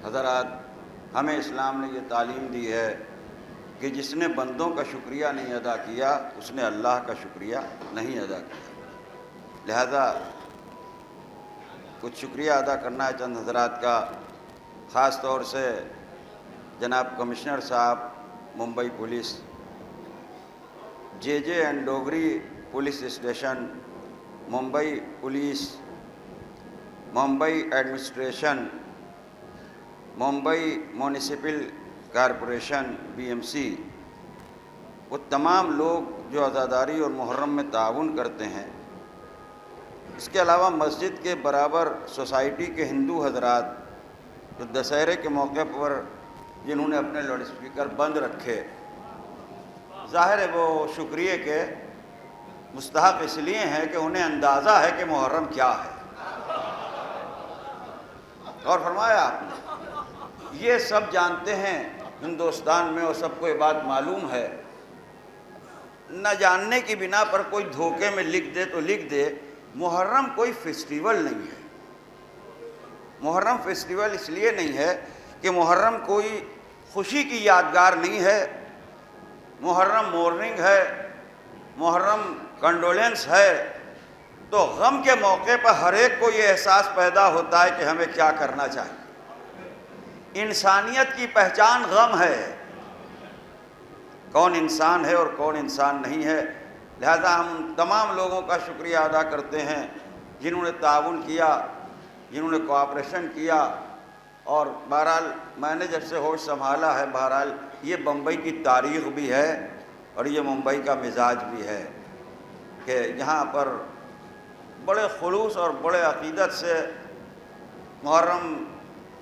حضرات، ہمیں اسلام نے یہ تعلیم دی ہے کہ جس نے بندوں کا شکریہ نہیں ادا کیا اس نے اللہ کا شکریہ نہیں ادا کیا۔ لہذا کچھ شکریہ ادا کرنا ہے چند حضرات کا، خاص طور سے جناب کمشنر صاحب Mumbai police, JJ and Dogri police station, Mumbai police, Mumbai administration, Mumbai municipal corporation BMC، وہ تمام لوگ جو عزاداری اور محرم میں تعاون کرتے ہیں۔ اس کے علاوہ مسجد کے برابر سوسائٹی کے ہندو حضرات جو دسہرے کے موقع پر جنہوں نے اپنے لاؤڈ اسپیکر بند رکھے، ظاہر ہے وہ شکریہ کے مستحق اس لیے ہیں کہ انہیں اندازہ ہے کہ محرم کیا ہے۔ اور فرمایا آپ نے، یہ سب جانتے ہیں ہندوستان میں، اور سب کو یہ بات معلوم ہے، نہ جاننے کی بنا پر کوئی دھوکے میں لکھ دے تو لکھ دے، محرم کوئی فیسٹیول نہیں ہے۔ محرم فیسٹیول اس لیے نہیں ہے کہ محرم کوئی خوشی کی یادگار نہیں ہے، محرم مورننگ ہے، محرم کنڈولنس ہے، تو غم کے موقع پر ہر ایک کو یہ احساس پیدا ہوتا ہے کہ ہمیں کیا کرنا چاہیے۔ انسانیت کی پہچان غم ہے، کون انسان ہے اور کون انسان نہیں ہے۔ لہذا ہم ان تمام لوگوں کا شکریہ ادا کرتے ہیں جنہوں نے تعاون کیا، جنہوں نے کوآپریشن کیا، اور بہرحال میں نے جب سے ہوش سنبھالا ہے، بہرحال یہ بمبئی کی تاریخ بھی ہے اور یہ ممبئی کا مزاج بھی ہے کہ یہاں پر بڑے خلوص اور بڑے عقیدت سے محرم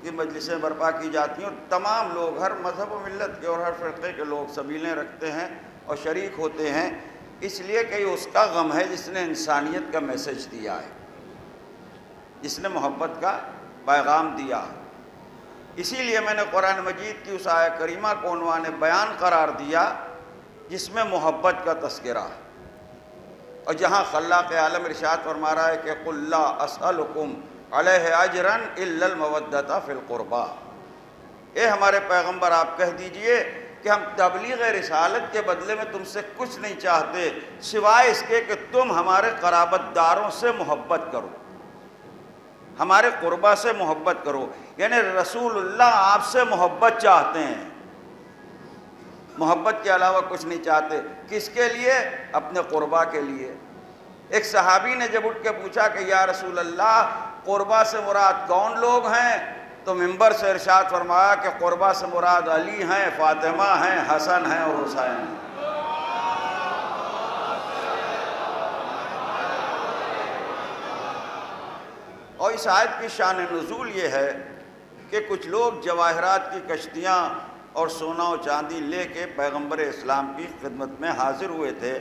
کی مجلسیں برپا کی جاتی ہیں، اور تمام لوگ ہر مذہب و ملت کے اور ہر فرقے کے لوگ سبیلیں رکھتے ہیں اور شریک ہوتے ہیں، اس لیے کہ یہ اس کا غم ہے جس نے انسانیت کا میسج دیا ہے، جس نے محبت کا پیغام دیا ہے۔ اسی لیے میں نے قرآن مجید کی اس آیہ کریمہ کو عنوان بیان قرار دیا جس میں محبت کا تذکرہ ہے، اور جہاں خلاق عالم ارشاد فرما رہا ہے کہ قُلْ لَا أَسْأَلُكُمْ عَلَيْهِ أَجْرًا إِلَّا الْمَوَدَّةَ فِي الْقُرْبَى، اے ہمارے پیغمبر آپ کہہ دیجئے کہ ہم تبلیغ رسالت کے بدلے میں تم سے کچھ نہیں چاہتے سوائے اس کے کہ تم ہمارے قرابت داروں سے محبت کرو، ہمارے قربا سے محبت کرو، یعنی رسول اللہ آپ سے محبت چاہتے ہیں، محبت کے علاوہ کچھ نہیں چاہتے۔ کس کے لیے؟ اپنے قربا کے لیے۔ ایک صحابی نے جب اٹھ کے پوچھا کہ یا رسول اللہ قربا سے مراد کون لوگ ہیں، تو منبر سے ارشاد فرمایا کہ قربا سے مراد علی ہیں، فاطمہ ہیں، حسن ہیں اور حسین ہیں۔ اور اس آیت کی شان نزول یہ ہے کہ کچھ لوگ جواہرات کی کشتیاں اور سونا و چاندی لے کے پیغمبر اسلام کی خدمت میں حاضر ہوئے تھے،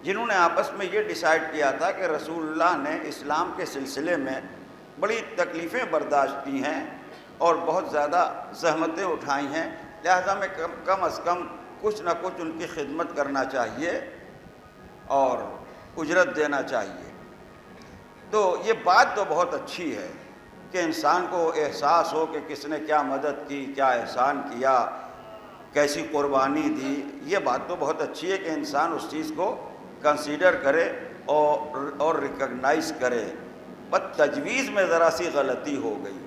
جنہوں نے آپس میں یہ ڈیسائیڈ کیا تھا کہ رسول اللہ نے اسلام کے سلسلے میں بڑی تکلیفیں برداشت کی ہیں اور بہت زیادہ زحمتیں اٹھائی ہیں، لہذا میں کم از کم کچھ نہ کچھ ان کی خدمت کرنا چاہیے اور اجرت دینا چاہیے۔ تو یہ بات تو بہت اچھی ہے کہ انسان کو احساس ہو کہ کس نے کیا مدد کی، کیا احسان کیا، کیسی قربانی دی، یہ بات تو بہت اچھی ہے کہ انسان اس چیز کو کنسیڈر کرے اور ریکگنائز کرے، بس تجویز میں ذرا سی غلطی ہو گئی۔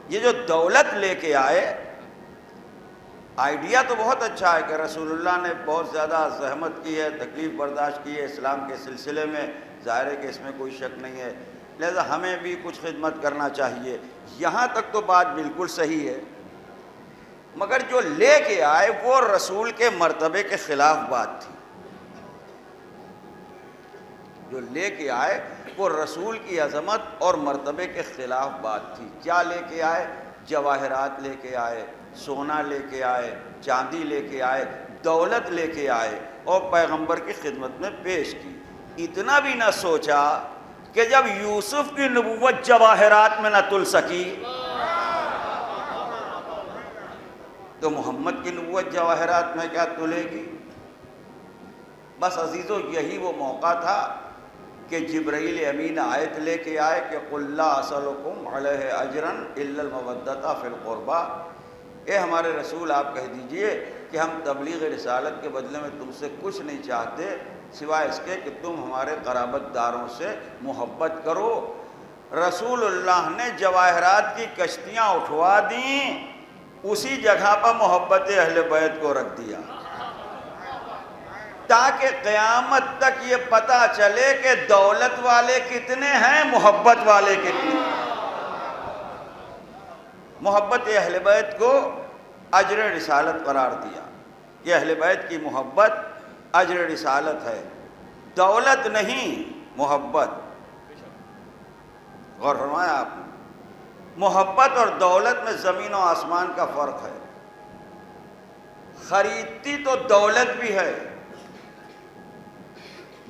یہ جو دولت لے کے آئے، آئیڈیا تو بہت اچھا ہے کہ رسول اللہ نے بہت زیادہ زحمت کی ہے، تکلیف برداشت کی ہے اسلام کے سلسلے میں، ظاہر ہے کہ اس میں کوئی شک نہیں ہے، لہذا ہمیں بھی کچھ خدمت کرنا چاہیے، یہاں تک تو بات بالکل صحیح ہے، مگر جو لے کے آئے وہ رسول کے مرتبے کے خلاف بات تھی۔ جو لے کے آئے وہ رسول کی عظمت اور مرتبے کے خلاف بات تھی۔ کیا لے کے آئے؟ جواہرات لے کے آئے، سونا لے کے آئے، چاندی لے کے آئے، دولت لے کے آئے اور پیغمبر کی خدمت میں پیش کی۔ اتنا بھی نہ سوچا کہ جب یوسف کی نبوت جواہرات میں نہ تل سکی تو محمد کی نبوت جواہرات میں کیا تلے گی؟ بس عزیزو، یہی وہ موقع تھا کہ جبرائیل امین آیت لے کے آئے کہ قُلْ لَا أَسْأَلُكُمْ عَلَيْهِ أَجْرًا إِلَّا الْمَوَدَّةَ فِي الْقُرْبَى، اے ہمارے رسول آپ کہہ دیجئے کہ ہم تبلیغ رسالت کے بدلے میں تم سے کچھ نہیں چاہتے سوائے اس کے کہ تم ہمارے قرابت داروں سے محبت کرو۔ رسول اللہ نے جواہرات کی کشتیاں اٹھوا دیں، اسی جگہ پر محبت اہل بیت کو رکھ دیا تاکہ قیامت تک یہ پتہ چلے کہ دولت والے کتنے ہیں، محبت والے کتنے ہیں۔ محبت اہل بیت کو اجر رسالت قرار دیا۔ یہ اہل بیت کی محبت اجر رسالت ہے، دولت نہیں، محبت۔ غور فرمایا آپ نے، محبت اور دولت میں زمین و آسمان کا فرق ہے۔ خریدتی تو دولت بھی ہے،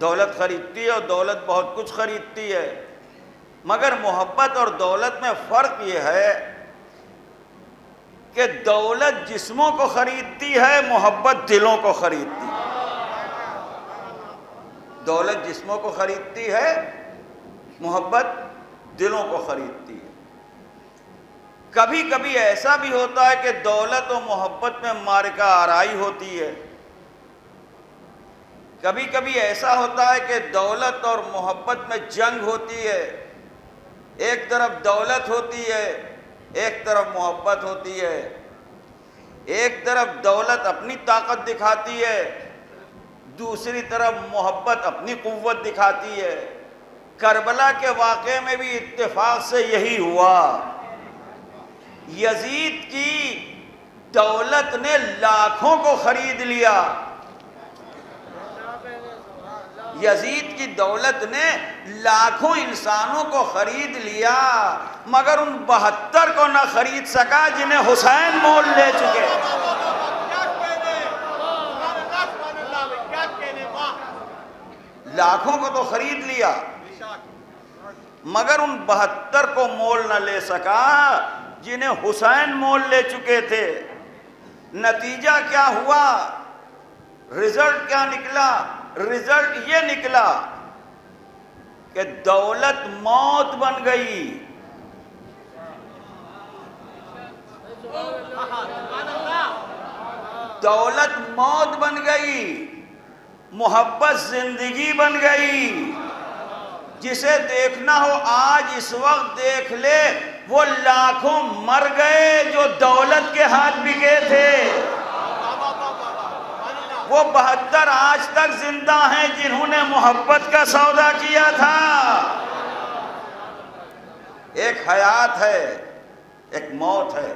دولت خریدتی ہے اور دولت بہت کچھ خریدتی ہے، مگر محبت اور دولت میں فرق یہ ہے کہ دولت جسموں کو خریدتی ہے، محبت دلوں کو خریدتی ہے۔ دولت جسموں کو خریدتی ہے، محبت دلوں کو خریدتی ہے۔ کبھی کبھی ایسا بھی ہوتا ہے کہ دولت و محبت میں معرکہ آرائی ہوتی ہے، کبھی کبھی ایسا ہوتا ہے کہ دولت اور محبت میں جنگ ہوتی ہے، ایک طرف دولت ہوتی ہے، ایک طرف محبت ہوتی ہے، ایک طرف دولت اپنی طاقت دکھاتی ہے، دوسری طرف محبت اپنی قوت دکھاتی ہے۔ کربلا کے واقعے میں بھی اتفاق سے یہی ہوا۔ یزید کی دولت نے لاکھوں کو خرید لیا، یزید کی دولت نے لاکھوں انسانوں کو خرید لیا، مگر ان 72 کو نہ خرید سکا جنہیں حسین مول لے چکے۔ لاکھوں کو تو خرید لیا مگر ان 72 کو مول نہ لے سکا جنہیں حسین مول لے چکے تھے۔ نتیجہ کیا ہوا؟ رزلٹ کیا نکلا؟ رزلٹ یہ نکلا کہ دولت موت بن گئی، دولت موت بن گئی، محبت زندگی بن گئی۔ جسے دیکھنا ہو آج اس وقت دیکھ لے، وہ لاکھوں مر گئے جو دولت کے ہاتھ بکے تھے، وہ 72 آج تک زندہ ہیں جنہوں نے محبت کا سودا کیا تھا۔ ایک حیات ہے، ایک موت ہے،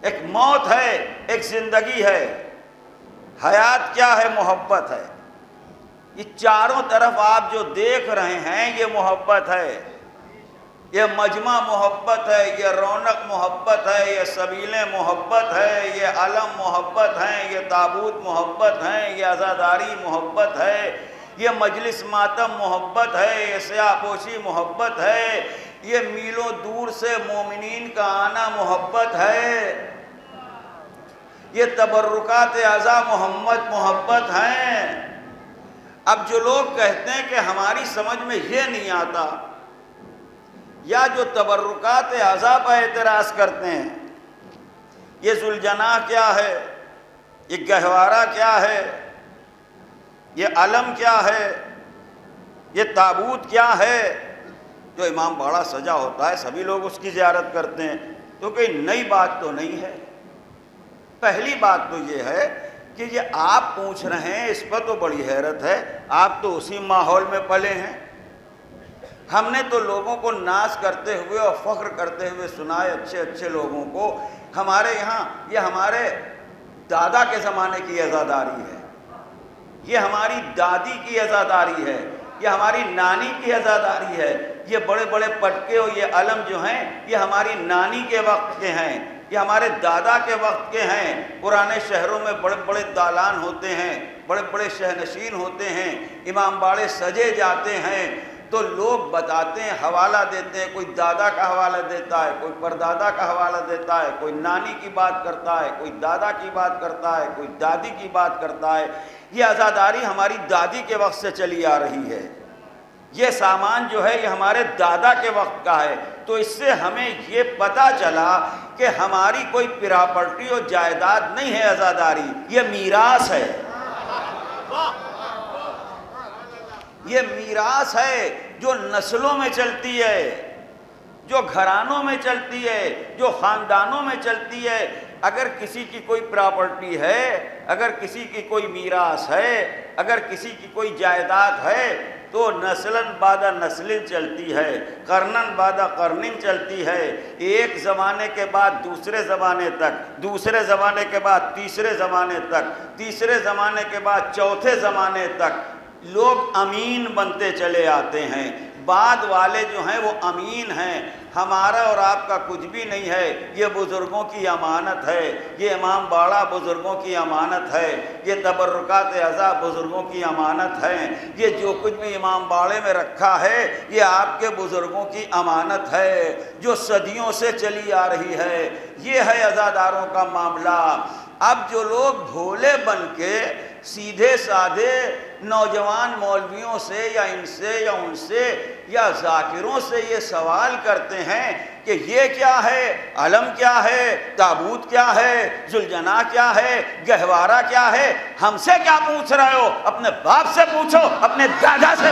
ایک موت ہے، ایک زندگی ہے۔ حیات کیا ہے؟ محبت ہے۔ یہ چاروں طرف آپ جو دیکھ رہے ہیں یہ محبت ہے، یہ مجمع محبت ہے، یہ رونق محبت ہے، یہ سبیلیں محبت ہے، یہ علم محبت ہیں، یہ تابوت محبت ہیں، یہ عزاداری محبت ہے، یہ مجلس ماتم محبت ہے، یہ سیاہ پوشی محبت ہے، یہ میلوں دور سے مومنین کا آنا محبت ہے، یہ تبرکات اعضا محمد محبت ہیں۔ اب جو لوگ کہتے ہیں کہ ہماری سمجھ میں یہ نہیں آتا، یا جو تبرکات اعضا پر اعتراض کرتے ہیں، یہ ذوالجناح کیا ہے، یہ گہوارہ کیا ہے، یہ علم کیا ہے، یہ تابوت کیا ہے، جو امام باڑہ سجا ہوتا ہے سبھی لوگ اس کی زیارت کرتے ہیں، تو کوئی نئی بات تو نہیں ہے۔ پہلی بات تو یہ ہے کہ یہ آپ پوچھ رہے ہیں، اس پر تو بڑی حیرت ہے، آپ تو اسی ماحول میں پلے ہیں۔ ہم نے تو لوگوں کو ناز کرتے ہوئے اور فخر کرتے ہوئے سنا ہے، اچھے اچھے لوگوں کو، ہمارے یہاں یہ ہمارے دادا کے زمانے کی عزاداری ہے، یہ ہماری دادی کی عزاداری ہے، یہ ہماری نانی کی عزاداری ہے، یہ بڑے بڑے پٹکے اور یہ علم جو ہیں یہ ہماری نانی کے وقت کے ہیں، یہ ہمارے دادا کے وقت کے ہیں۔ پرانے شہروں میں بڑے بڑے دالان ہوتے ہیں، بڑے بڑے شہنشین ہوتے ہیں، امام باڑے سجے جاتے ہیں، تو لوگ بتاتے ہیں، حوالہ دیتے ہیں، کوئی دادا کا حوالہ دیتا ہے، کوئی پردادا کا حوالہ دیتا ہے، کوئی نانی کی بات کرتا ہے، کوئی دادا کی بات کرتا ہے، کوئی دادی کی بات کرتا ہے۔ یہ عزاداری ہماری دادی کے وقت سے چلی آ رہی ہے، یہ سامان جو ہے یہ ہمارے دادا کے وقت کا ہے۔ تو اس سے ہمیں یہ پتہ چلا کہ ہماری کوئی پراپرٹی اور جائیداد نہیں ہے عزاداری، یہ میراث ہے، یہ میراث ہے جو نسلوں میں چلتی ہے، جو گھرانوں میں چلتی ہے، جو خاندانوں میں چلتی ہے۔ اگر کسی کی کوئی پراپرٹی ہے، اگر کسی کی کوئی میراث ہے، اگر کسی کی کوئی جائیداد ہے تو نسلاً بعد نسل چلتی ہے، قرناً بعد قرن چلتی ہے، ایک زمانے کے بعد دوسرے زمانے تک، دوسرے زمانے کے بعد تیسرے زمانے تک، تیسرے زمانے کے بعد چوتھے زمانے تک لوگ امین بنتے چلے آتے ہیں۔ بعد والے جو ہیں وہ امین ہیں، ہمارا اور آپ کا کچھ بھی نہیں ہے، یہ بزرگوں کی امانت ہے، یہ امام باڑہ بزرگوں کی امانت ہے، یہ تبرکات اعضاء بزرگوں کی امانت ہے، یہ جو کچھ بھی امام باڑے میں رکھا ہے یہ آپ کے بزرگوں کی امانت ہے جو صدیوں سے چلی آ رہی ہے۔ یہ ہے عزاداروں کا معاملہ۔ اب جو لوگ بھولے بن کے سیدھے سادھے نوجوان مولویوں سے یا ان سے یا ان سے یا ذاکروں سے یہ سوال کرتے ہیں کہ یہ کیا ہے، علم کیا ہے، تابوت کیا ہے، ذوالجناح کیا ہے، گہوارہ کیا ہے، ہم سے کیا پوچھ رہے ہو؟ اپنے باپ سے پوچھو، اپنے دادا سے۔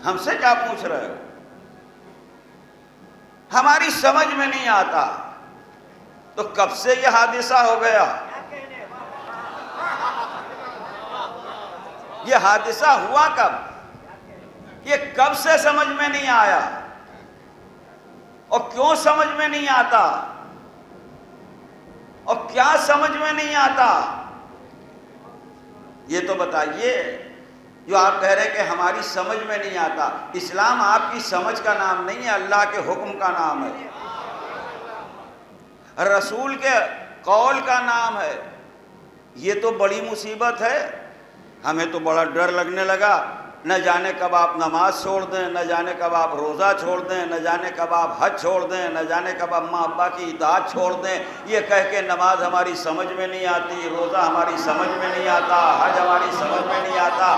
ہم سے کیا پوچھ رہے ہو؟ ہماری سمجھ میں نہیں آتا۔ تو کب سے یہ حادثہ ہو گیا؟ یہ حادثہ ہوا کب؟ یہ کب سے سمجھ میں نہیں آیا؟ اور کیوں سمجھ میں نہیں آتا؟ اور کیا سمجھ میں نہیں آتا؟ یہ تو بتائیے۔ جو آپ کہہ رہے کہ ہماری سمجھ میں نہیں آتا، اسلام آپ کی سمجھ کا نام نہیں ہے، اللہ کے حکم کا نام ہے، رسول کے قول کا نام ہے۔ یہ تو بڑی مصیبت ہے، ہمیں تو بڑا ڈر لگنے لگا، نہ جانے کب آپ نماز چھوڑ دیں، نہ جانے کب آپ روزہ چھوڑ دیں، نہ جانے کب آپ حج چھوڑ دیں، نہ جانے کب اماں ابا کی اطاعت چھوڑ دیں۔ یہ کہہ کے نماز ہماری سمجھ میں نہیں آتی، روزہ ہماری سمجھ میں نہیں آتا، حج ہماری سمجھ میں نہیں آتا،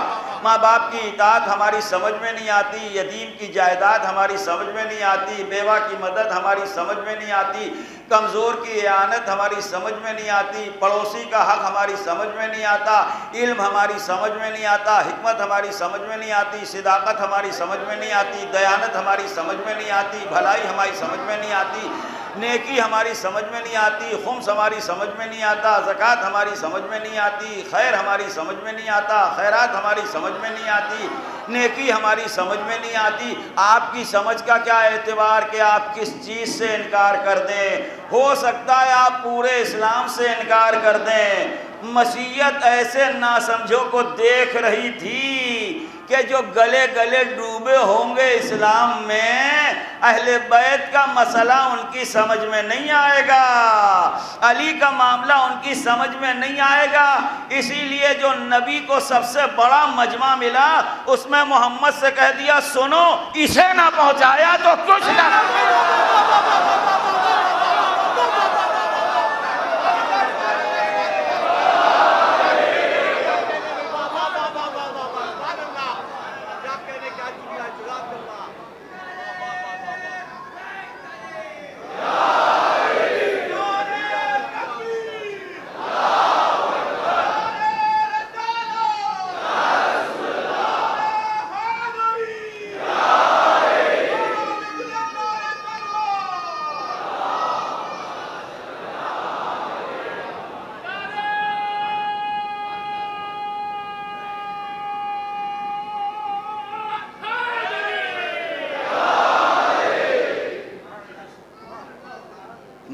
ماں باپ کی اطاعت ہماری سمجھ میں نہیں آتی، یتیم کی جائیداد ہماری سمجھ میں نہیں آتی، بیوہ کی مدد ہماری سمجھ میں نہیں آتی، کمزور کی اعانت ہماری سمجھ میں نہیں آتی، پڑوسی کا حق ہماری سمجھ میں نہیں آتا، علم ہماری سمجھ میں نہیں آتا، حکمت ہماری سمجھ میں نہیں آتی، صداقت ہماری سمجھ میں نہیں آتی، دیانت ہماری سمجھ میں نہیں آتی، بھلائی ہماری سمجھ میں نہیں آتی، نیکی ہماری سمجھ میں نہیں آتی، خمس ہماری سمجھ میں نہیں آتا، زکوٰۃ ہماری سمجھ میں نہیں آتی، خیر ہماری سمجھ میں نہیں آتا، خیرات ہماری سمجھ میں نہیں آتی، نیکی ہماری سمجھ میں نہیں آتی۔ آپ کی سمجھ کا کیا اعتبار کہ آپ کس چیز سے انکار کر دیں؟ ہو سکتا ہے آپ پورے اسلام سے انکار کر دیں۔ مشیت ایسے ناسمجھوں کو دیکھ رہی تھی کہ جو گلے گلے ڈوبے ہوں گے اسلام میں، اہل بیت کا مسئلہ ان کی سمجھ میں نہیں آئے گا، علی کا معاملہ ان کی سمجھ میں نہیں آئے گا۔ اسی لیے جو نبی کو سب سے بڑا مجمع ملا اس میں محمد سے کہہ دیا سنو، اسے نہ پہنچایا تو کچھ نہ۔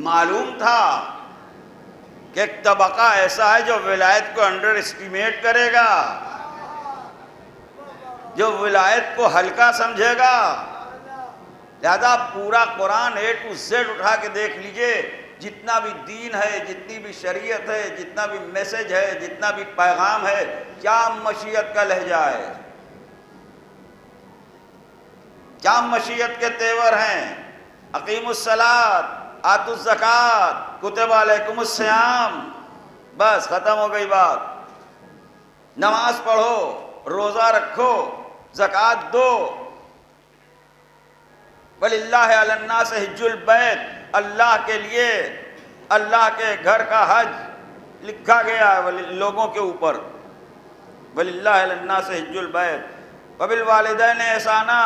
معلوم تھا کہ ایک طبقہ ایسا ہے جو ولایت کو انڈر اسٹیمیٹ کرے گا، جو ولایت کو ہلکا سمجھے گا۔ لہذا پورا قرآن اے ٹو زیڈ اٹھا کے دیکھ لیجئے، جتنا بھی دین ہے، جتنی بھی شریعت ہے، جتنا بھی میسج ہے، جتنا بھی پیغام ہے، کیا مشیت کا لہجہ ہے، کیا مشیت کے تیور ہیں؟ اقیموا الصلاۃ آتوا الزکوٰۃ کتب علیکم الصیام، بس ختم ہو گئی بات۔ نماز پڑھو، روزہ رکھو، زکوٰۃ دو۔ وَلِلَّهِ عَلَى النَّاسِ حِجُّ الْبَيْتِ، اللہ کے لیے اللہ کے گھر کا حج لکھا گیا ہے لوگوں کے اوپر۔ وَلِلَّهِ عَلَى النَّاسِ حِجُّ الْبَيْتِ وَبِالْوَالِدَيْنِ احسانا،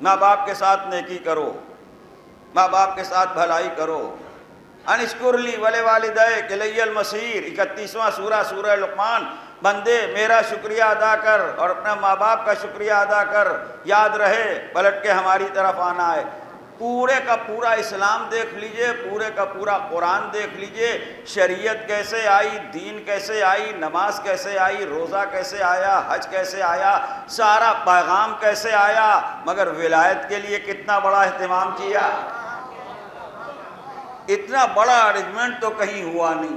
ماں باپ کے ساتھ نیکی کرو، ماں باپ کے ساتھ بھلائی کرو۔ ان اشکر لی وَلِوَالِدَيْكَ إِلَيَّ الْمَصِيرُ، 31واں سورہ، سورہ لقمان۔ بندے میرا شکریہ ادا کر اور اپنا ماں باپ کا شکریہ ادا کر، یاد رہے پلٹ کے ہماری طرف آنا ہے۔ پورے کا پورا اسلام دیکھ لیجئے، پورے کا پورا قرآن دیکھ لیجئے، شریعت کیسے آئی، دین کیسے آئی، نماز کیسے آئی، روزہ کیسے آیا، حج کیسے آیا، سارا پیغام کیسے آیا، مگر ولایت کے لیے کتنا بڑا اہتمام کیا۔ اتنا بڑا ارینجمنٹ تو کہیں ہوا نہیں۔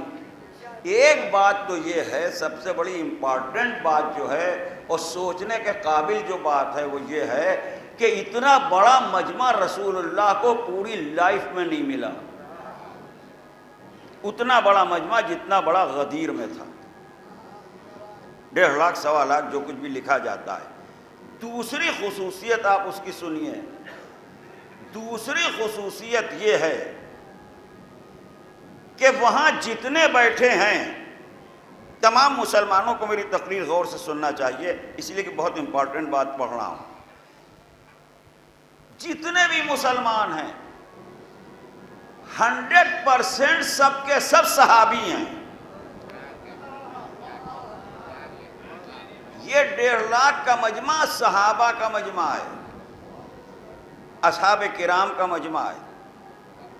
ایک بات تو یہ ہے، سب سے بڑی امپارٹنٹ بات جو ہے اور سوچنے کے قابل جو بات ہے وہ یہ ہے کہ اتنا بڑا مجمع رسول اللہ کو پوری لائف میں نہیں ملا، اتنا بڑا مجمع جتنا بڑا غدیر میں تھا، 1.5 لاکھ 1.25 لاکھ جو کچھ بھی لکھا جاتا ہے۔ دوسری خصوصیت آپ اس کی سنیے، دوسری خصوصیت یہ ہے کہ وہاں جتنے بیٹھے ہیں تمام مسلمانوں کو، میری تقریر غور سے سننا چاہیے اس لیے کہ بہت امپورٹنٹ بات پڑھ رہا ہوں، جتنے بھی مسلمان ہیں 100% سب کے سب صحابی ہیں۔ یہ 1.5 لاکھ کا مجمع صحابہ کا مجمع ہے، اصحاب کرام کا مجمع ہے۔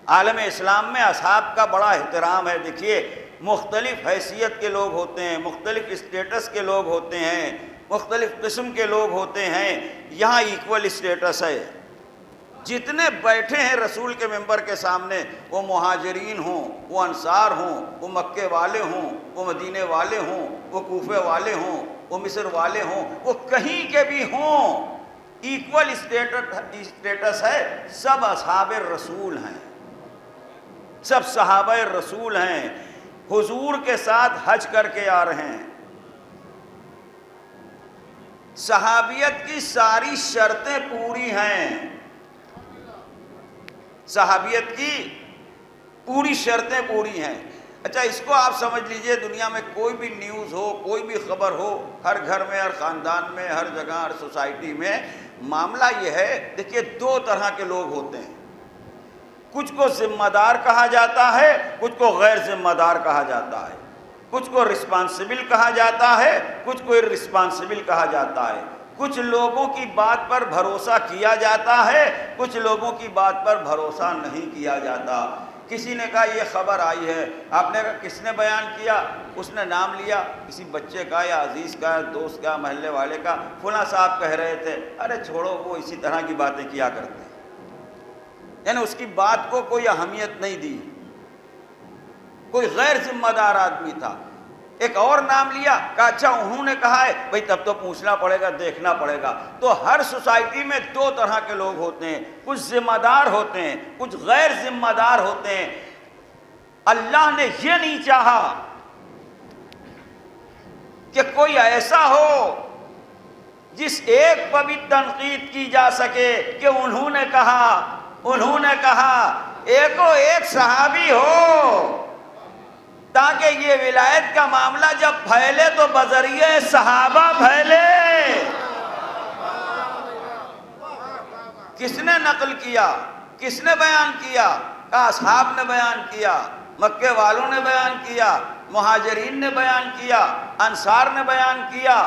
عالم اسلام میں اصحاب کا بڑا احترام ہے۔ دیکھیے مختلف حیثیت کے لوگ ہوتے ہیں، مختلف اسٹیٹس کے لوگ ہوتے ہیں، مختلف قسم کے لوگ ہوتے ہیں، یہاں ایکول اسٹیٹس ہے۔ جتنے بیٹھے ہیں رسول کے منبر کے سامنے، وہ مہاجرین ہوں، وہ انصار ہوں، وہ مکے والے ہوں، وہ مدینے والے ہوں، وہ کوفے والے ہوں، وہ مصر والے ہوں، وہ کہیں کے بھی ہوں، ایکول اسٹیٹس ہے، سب اصحاب رسول ہیں، سب صحابہ رسول ہیں، حضور کے ساتھ حج کر کے آ رہے ہیں۔ صحابیت کی ساری شرطیں پوری ہیں، صحابیت کی پوری شرطیں پوری ہیں۔ اچھا اس کو آپ سمجھ لیجئے، دنیا میں کوئی بھی نیوز ہو، کوئی بھی خبر ہو، ہر گھر میں، ہر خاندان میں، ہر جگہ، ہر سوسائٹی میں معاملہ یہ ہے، دیکھیے 2 طرح کے لوگ ہوتے ہیں، کچھ کو ذمہ دار کہا جاتا ہے، کچھ کو غیر ذمہ دار کہا جاتا ہے، کچھ کو رسپانسبل کہا جاتا ہے، کچھ کو irresponsible کہا جاتا ہے، کچھ لوگوں کی بات پر بھروسہ کیا جاتا ہے، کچھ لوگوں کی بات پر بھروسہ نہیں کیا جاتا۔ کسی نے کہا یہ خبر آئی ہے، آپ نے کہا کس نے بیان کیا؟ اس نے نام لیا کسی بچے کا یا عزیز کا یا دوست کا، محلے والے کا، فلاں صاحب کہہ رہے تھے۔ ارے چھوڑو، وہ اسی طرح کی باتیں کیا کرتے ہیں، یعنی اس کی بات کو کوئی اہمیت نہیں دی، کوئی غیر ذمہ دار آدمی تھا۔ ایک اور نام لیا، کہا اچھا انہوں نے کہا ہے، بھئی تب تو پوچھنا پڑے گا، دیکھنا پڑے گا۔ تو ہر سوسائٹی میں 2 طرح کے لوگ ہوتے ہیں، کچھ ذمہ دار ہوتے ہیں، کچھ غیر ذمہ دار ہوتے ہیں۔ اللہ نے یہ نہیں چاہا کہ کوئی ایسا ہو جس ایک پر بھی تنقید کی جا سکے کہ انہوں نے کہا، ایکو ایک صحابی ہو، تاکہ یہ ولایت کا معاملہ جب پھیلے تو بذریعہ صحابہ پھیلے۔ کس نے نقل کیا؟ کس نے بیان کیا؟ کہا اصحاب نے بیان کیا، مکے والوں نے بیان کیا، مہاجرین نے بیان کیا، انصار نے بیان کیا،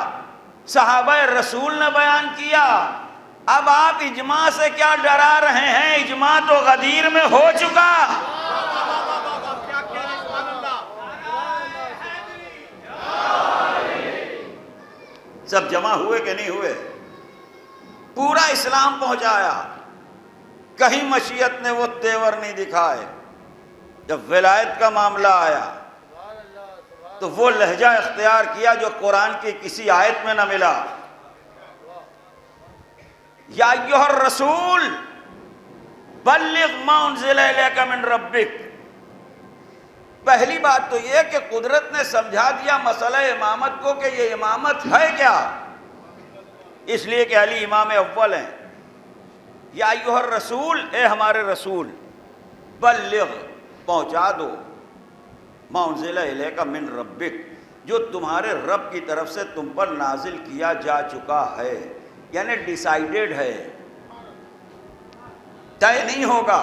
صحابہ رسول نے بیان کیا۔ اب آپ اجماع سے کیا ڈرا رہے ہیں؟ اجماع تو غدیر میں ہو چکا۔ سب جمع ہوئے کہ نہیں ہوئے؟ پورا اسلام پہنچایا، کہیں مشیت نے وہ تیور نہیں دکھائے۔ جب ولایت کا معاملہ آیا تو وہ لہجہ اختیار کیا جو قرآن کی کسی آیت میں نہ ملا۔ یا ایھا الرسول بلغ ما انزل الیک من ربک. پہلی بات تو یہ کہ قدرت نے سمجھا دیا مسئلہ امامت کو کہ یہ امامت ہے کیا، اس لیے کہ علی امام اول ہیں. یا ایھا الرسول، اے ہمارے رسول، بلغ، پہنچا دو، ما انزل الیک من ربک، جو تمہارے رب کی طرف سے تم پر نازل کیا جا چکا ہے، یعنی ڈیسائیڈڈ ہے، طے نہیں ہوگا،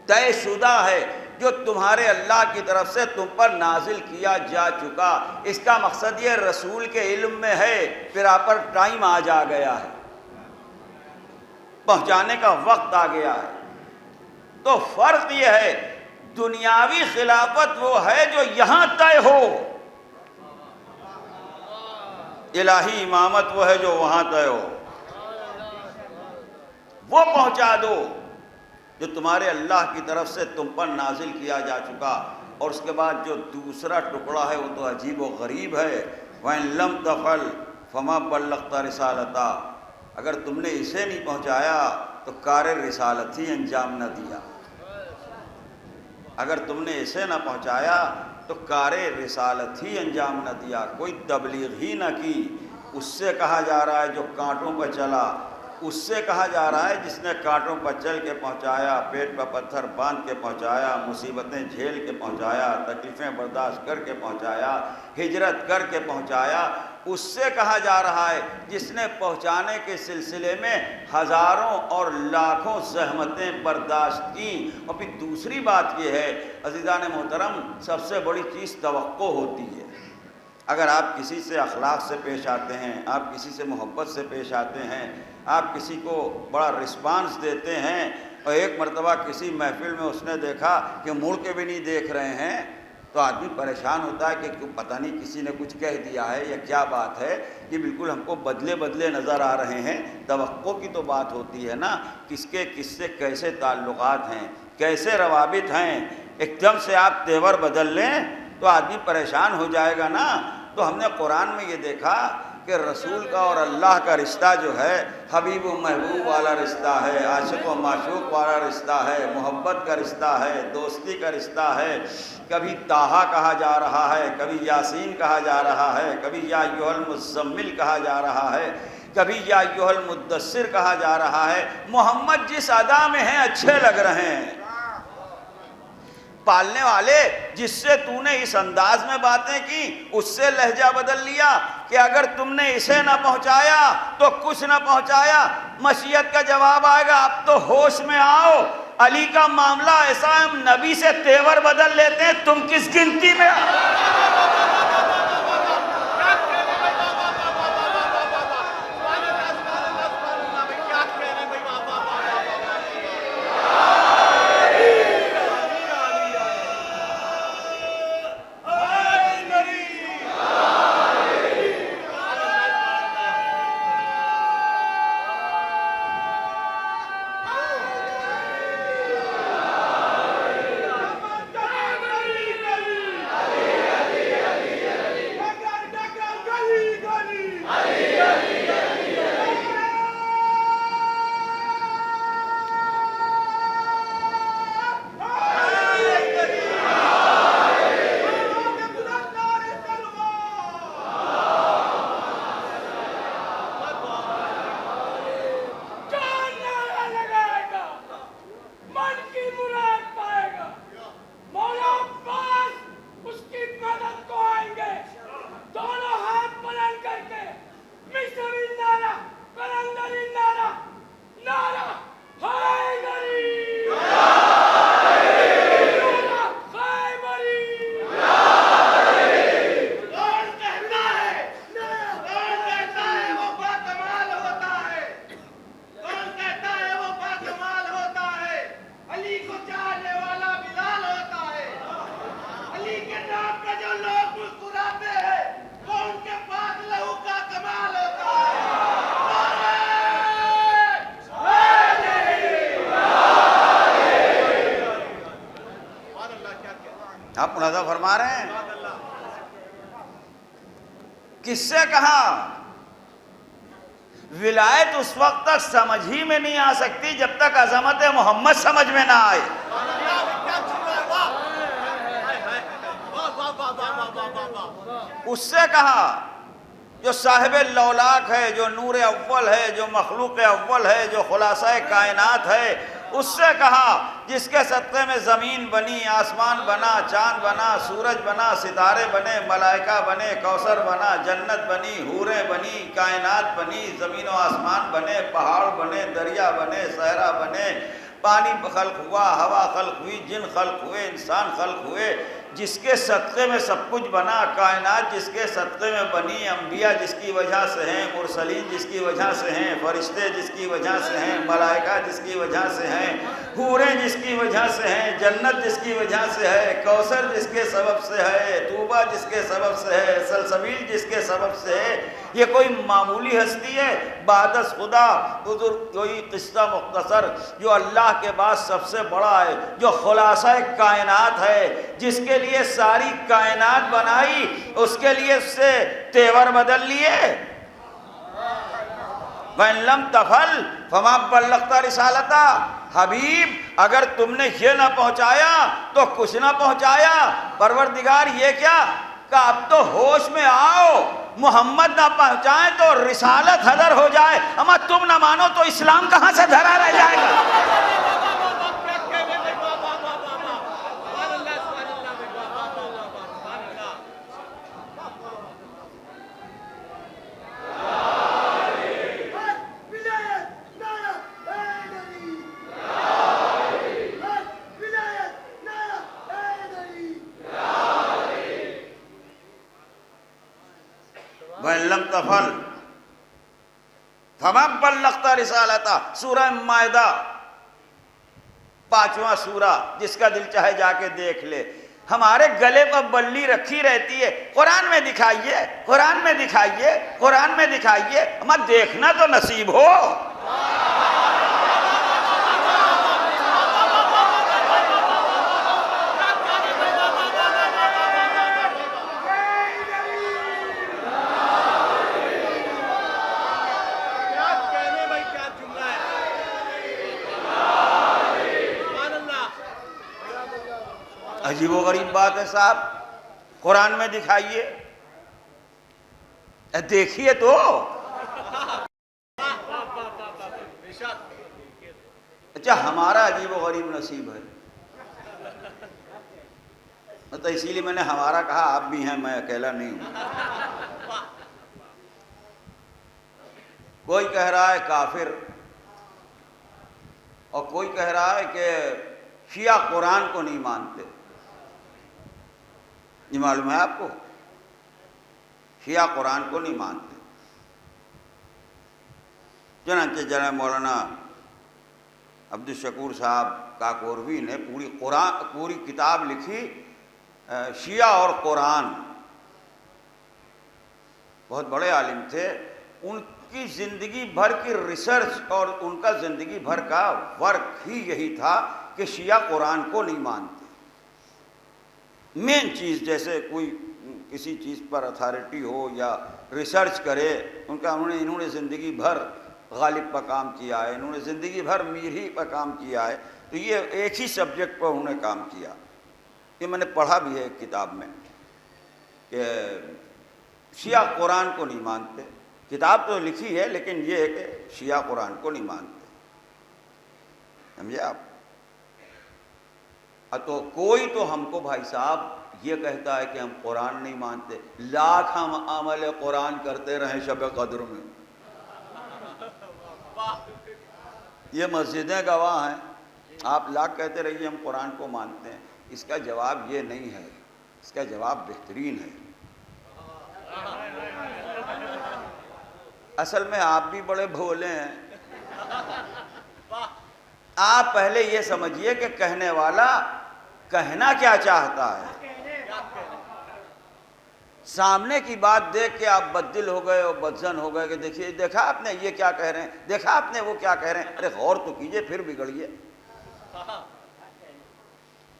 طے شدہ ہے، جو تمہارے اللہ کی طرف سے تم پر نازل کیا جا چکا. اس کا مقصد یہ رسول کے علم میں ہے، پھر آپ پر ٹائم آ جا گیا ہے، پہنچانے کا وقت آ گیا ہے. تو فرق یہ ہے، دنیاوی خلافت وہ ہے جو یہاں طے ہو، الہی امامت وہ ہے جو وہاں طے ہو. وہ پہنچا دو جو تمہارے اللہ کی طرف سے تم پر نازل کیا جا چکا. اور اس کے بعد جو دوسرا ٹکڑا ہے وہ تو عجیب و غریب ہے. وَإِن لَمْ تَفْعَلْ فَمَا بَلَّغْتَ رِسَالَتَهُ، اگر تم نے اسے نہیں پہنچایا تو کار رسالت ہی انجام نہ دیا. اگر تم نے اسے نہ پہنچایا تو کار رسالت ہی انجام نہ دیا، کوئی تبلیغ ہی نہ کی. اس سے کہا جا رہا ہے جو کانٹوں پر چلا، اس سے کہا جا رہا ہے جس نے کانٹوں پر چل کے پہنچایا، پیٹ پر پتھر باندھ کے پہنچایا، مصیبتیں جھیل کے پہنچایا، تکلیفیں برداشت کر کے پہنچایا، ہجرت کر کے پہنچایا. اس سے کہا جا رہا ہے جس نے پہنچانے کے سلسلے میں ہزاروں اور لاکھوں زحمتیں برداشت کیں. اور پھر دوسری بات یہ ہے عزیزان محترم، سب سے بڑی چیز توقع ہوتی ہے. اگر آپ کسی سے اخلاق سے پیش آتے ہیں، آپ کسی سے محبت سے پیش آتے ہیں، آپ کسی کو بڑا رسپانس دیتے ہیں، اور ایک مرتبہ کسی محفل میں اس نے دیکھا کہ مڑ کے بھی نہیں دیکھ رہے ہیں، تو آدمی پریشان ہوتا ہے کہ پتہ نہیں کسی نے کچھ کہہ دیا ہے یا کیا بات ہے، کہ بالکل ہم کو بدلے بدلے نظر آ رہے ہیں. توقع کی تو بات ہوتی ہے نا، کس کے کس سے کیسے تعلقات ہیں، کیسے روابط ہیں. ایک دم سے آپ تیور بدل لیں تو آدمی پریشان ہو جائے گا نا. تو ہم نے قرآن میں یہ دیکھا کہ رسول کا اور اللہ کا رشتہ جو ہے حبیب و محبوب والا رشتہ ہے، عاشق و معشوق والا رشتہ ہے، محبت کا رشتہ ہے، دوستی کا رشتہ ہے. کبھی طٰہٰ کہا جا رہا ہے، کبھی یاسین کہا جا رہا ہے، کبھی یا ایھا المزمل کہا جا رہا ہے، کبھی یا ایھا المدثر کہا جا رہا ہے. محمد جس ادا میں ہیں اچھے لگ رہے ہیں. پالنے والے جس سے تو نے اس انداز میں باتیں کی، اس سے لہجہ بدل لیا کہ اگر تم نے اسے نہ پہنچایا تو کچھ نہ پہنچایا. مشیت کا جواب آئے گا اب تو ہوش میں آؤ. علی کا معاملہ ایسا ہے، ہم نبی سے تیور بدل لیتے ہیں، تم کس گنتی میں؟ آپ ملاحظہ فرما رہے ہیں کس سے کہا؟ ولایت اس وقت تک سمجھ ہی میں نہیں آ سکتی جب تک عظمت محمد سمجھ میں نہ آئے۔ اس سے کہا جو صاحب لولاک ہے، جو نور اول ہے، جو مخلوق اول ہے، جو خلاصہ کائنات ہے، اس سے کہا جس کے صدقے میں زمین بنی، آسمان بنا، چاند بنا، سورج بنا، ستارے بنے، ملائکہ بنے، کوثر بنا، جنت بنی، حوریں بنی، کائنات بنی، زمین و آسمان بنے، پہاڑ بنے، دریا بنے، صحرا بنے، پانی خلق ہوا، ہوا خلق ہوئی، جن خلق ہوئے، انسان خلق ہوئے، جس کے صدقے میں سب کچھ بنا، کائنات جس کے صدقے میں بنی، انبیاء جس کی وجہ سے ہیں، مرسلین جس کی وجہ سے ہیں، فرشتے جس کی وجہ سے ہیں، ملائکہ جس کی وجہ سے ہیں، حوریں جس کی وجہ سے ہیں، جنت جس کی وجہ سے ہے، کوثر جس کے سبب سے ہے، طوبہ جس کے سبب سے ہے، سلسبیل جس کے سبب سے ہے۔ یہ کوئی معمولی ہستی ہے؟ بعد از خدا بزرگ کوئی قصہ مختصر جو اللہ کے بعد سب سے بڑا ہے، جو خلاصہ کائنات ہے، جس کے لیے ساری کائنات بنائی، اس کے لیے اس سے تیور بدل لیے۔ وَإِن لَمْ تَفْعَلْ فَمَا بَلَّغْتَ رِسَالَتَهُ، حبیب اگر تم نے یہ نہ پہنچایا تو کچھ نہ پہنچایا۔ پروردگار یہ کیا کہ اب تو ہوش میں آؤ، محمد نہ پہنچائیں تو رسالت ہدر ہو جائے، اما تم نہ مانو تو اسلام کہاں سے دھرا رہ جائے گا۔ وَإِن لَمْ تَفْعَلْ فَمَا بَلَّغْتَ رِسَالَتَهُ، سورہ مائدہ 5واں سورہ، جس کا دل چاہے جا کے دیکھ لے۔ ہمارے گلے پر بلی رکھی رہتی ہے، قرآن میں دکھائیے، قرآن میں دکھائیے، قرآن میں دکھائیے، ہمیں دیکھنا تو نصیب ہو۔ عجیب و غریب بات ہے صاحب، قرآن میں دکھائیے، دیکھیے تو۔ اچھا ہمارا عجیب و غریب نصیب ہے، تو اسی لیے میں نے ہمارا کہا، آپ بھی ہیں، میں اکیلا نہیں ہوں۔ کوئی کہہ رہا ہے کافر، اور کوئی کہہ رہا ہے کہ شیعہ قرآن کو نہیں مانتے۔ یہ معلوم ہے آپ کو، شیعہ قرآن کو نہیں مانتے۔ چنانچہ جناب مولانا عبدالشکور صاحب کاکوروی نے پوری کتاب لکھی شیعہ اور قرآن، بہت بڑے عالم تھے، ان کی زندگی بھر کی ریسرچ اور ان کا زندگی بھر کا ورک ہی یہی تھا کہ شیعہ قرآن کو نہیں مانتے۔ مین چیز جیسے کوئی کسی چیز پر اتھارٹی ہو یا ریسرچ کرے، انہوں نے زندگی بھر غالب پر کام کیا ہے، انہوں نے زندگی بھر میری پر کام کیا ہے، تو یہ ایک ہی سبجیکٹ پر انہوں نے کام کیا۔ یہ میں نے پڑھا بھی ہے ایک کتاب میں کہ شیعہ قرآن کو نہیں مانتے، کتاب تو لکھی ہے لیکن یہ ہے کہ شیعہ قرآن کو نہیں مانتے، سمجھے آپ؟ تو کوئی تو ہم کو بھائی صاحب یہ کہتا ہے کہ ہم قرآن نہیں مانتے، لاکھ ہم عمل قرآن کرتے رہیں شب قدر میں، یہ مسجدیں گواہ ہیں، آپ لاکھ کہتے رہیے ہم قرآن کو مانتے ہیں۔ اس کا جواب یہ نہیں ہے، اس کا جواب بہترین ہے۔ اصل میں آپ بھی بڑے بھولے ہیں۔ آپ پہلے یہ سمجھیے کہ کہنے والا کہنا کیا چاہتا ہے، سامنے کی بات دیکھ کے آپ بددل ہو گئے اور بدظن ہو گئے کہ دیکھیے، دیکھا آپ نے یہ کیا کہہ رہے ہیں، دیکھا آپ نے وہ کیا کہہ رہے ہیں، ارے غور تو کیجئے پھر بگڑیے۔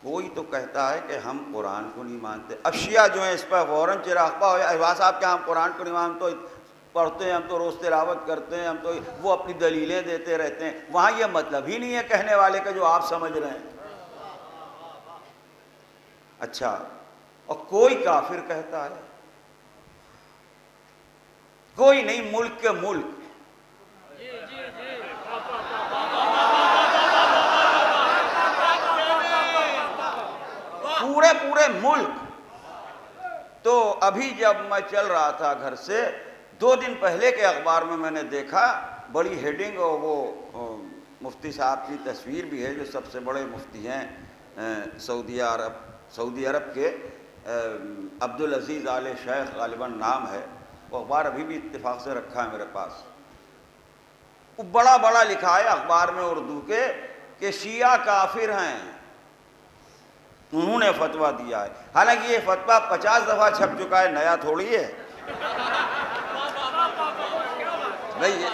کوئی تو کہتا ہے کہ ہم قرآن کو نہیں مانتے، اب شیعہ جو ہیں اس پر فوراً چراغ پا ہو جائے، واہ صاحب کیا ہم قرآن کو نہیں مانتے، پڑھتے ہیں، ہم تو روز تلاوت کرتے ہیں، ہم تو وہ اپنی دلیلیں دیتے رہتے ہیں. وہاں یہ مطلب ہی نہیں ہے کہنے والے کا جو آپ سمجھ رہے ہیں. اچھا، اور کوئی کافر کہتا ہے، کوئی نہیں، ملک کے ملک پورے ملک. تو ابھی جب میں چل رہا تھا گھر سے 2 دن پہلے کے اخبار میں نے دیکھا بڑی ہیڈنگ، اور وہ مفتی صاحب کی تصویر بھی ہے جو سب سے بڑے مفتی ہیں سعودی عرب کے، عبدالعزیز آل شیخ غالباً نام ہے. وہ اخبار ابھی بھی اتفاق سے رکھا ہے میرے پاس. وہ بڑا بڑا لکھا ہے اخبار میں اردو کے کہ شیعہ کافر ہیں، انہوں نے فتویٰ دیا ہے. حالانکہ یہ فتویٰ 50 دفعہ چھپ چکا ہے، نیا تھوڑی ہے بھائی.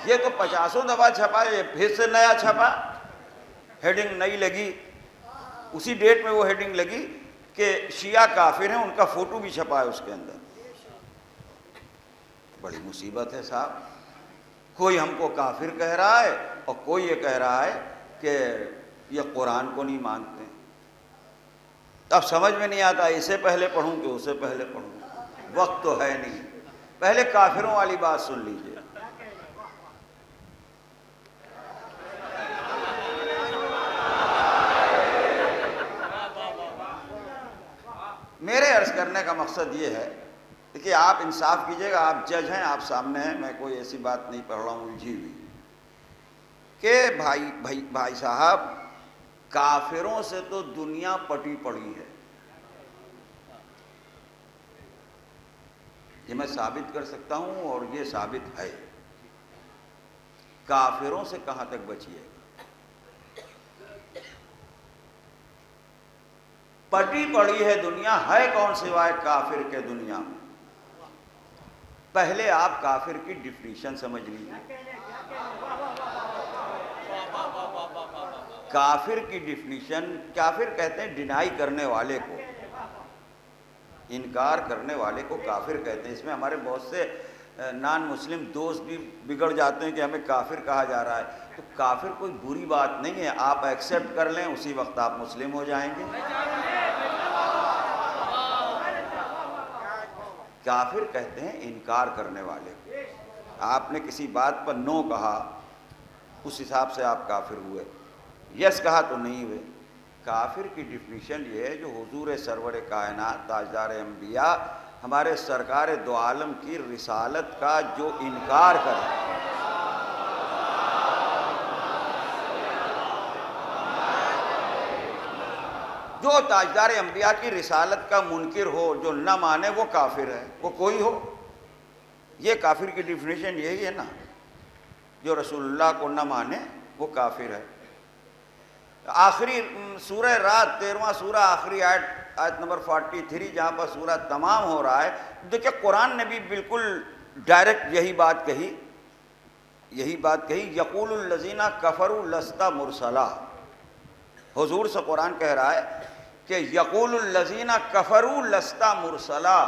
یہ تو 50 دفعہ چھپا ہے، یہ پھر سے نیا چھپا، ہیڈنگ نئی لگی. اسی ڈیٹ میں وہ ہیڈنگ لگی کہ شیعہ کافر ہیں، ان کا فوٹو بھی چھپا ہے اس کے اندر. بڑی مصیبت ہے صاحب. کوئی ہم کو کافر کہہ رہا ہے اور کوئی یہ کہہ رہا ہے کہ یہ قرآن کو نہیں مانتے. اب سمجھ میں نہیں آتا اسے پہلے پڑھوں کہ اسے پہلے پڑھوں. وقت تو ہے نہیں. پہلے کافروں والی بات سن لیجئے. میرے عرض کرنے کا مقصد یہ ہے کہ آپ انصاف کیجئے گا، آپ جج ہیں، آپ سامنے ہیں، میں کوئی ایسی بات نہیں پڑھ رہا ہوں الجھی ہوئی کہ بھائی صاحب، کافروں سے تو دنیا پٹی پڑی ہے. یہ میں ثابت کر سکتا ہوں اور یہ ثابت ہے. کافروں سے کہاں تک بچیے گا؟ پٹی پڑی ہے دنیا. ہے کون سوائے کافر کے دنیا میں؟ پہلے آپ کافر کی ڈیفینیشن سمجھ لیجیے. کافر کی ڈیفینیشن، کافر کہتے ہیں ڈینائی کرنے والے کو، انکار کرنے والے کو کافر کہتے ہیں. اس میں ہمارے بہت سے نان مسلم دوست بھی بگڑ جاتے ہیں کہ ہمیں کافر کہا جا رہا ہے. تو کافر کوئی بری بات نہیں ہے، آپ ایکسیپٹ کر لیں، اسی وقت آپ مسلم ہو جائیں گے. کافر کہتے ہیں انکار کرنے والے کو. آپ نے کسی بات پر نو کہا، اس حساب سے آپ کافر ہوئے. یس کہا تو نہیں ہوئے. کافر کی ڈیفینیشن یہ ہے جو حضور سرور کائنات تاجدار انبیاء ہمارے سرکار دو عالم کی رسالت کا جو انکار کرے. جو تاجدار انبیاء کی رسالت کا منکر ہو، جو نہ مانے، وہ کافر ہے. وہ کوئی ہو، یہ کافر کی ڈیفینیشن یہی ہے نا. جو رسول اللہ کو نہ مانے وہ کافر ہے. آخری سورہ رات 13واں سورہ آخری آیت نمبر 43 جہاں پر سورہ تمام ہو رہا ہے، دیکھیں قرآن نے بھی بالکل ڈائریکٹ یہی بات کہی. یقول الذین کفروا لست مرسلا. حضور سے قرآن کہہ رہا ہے کہ یقول الذین کفروا لست مرسلا.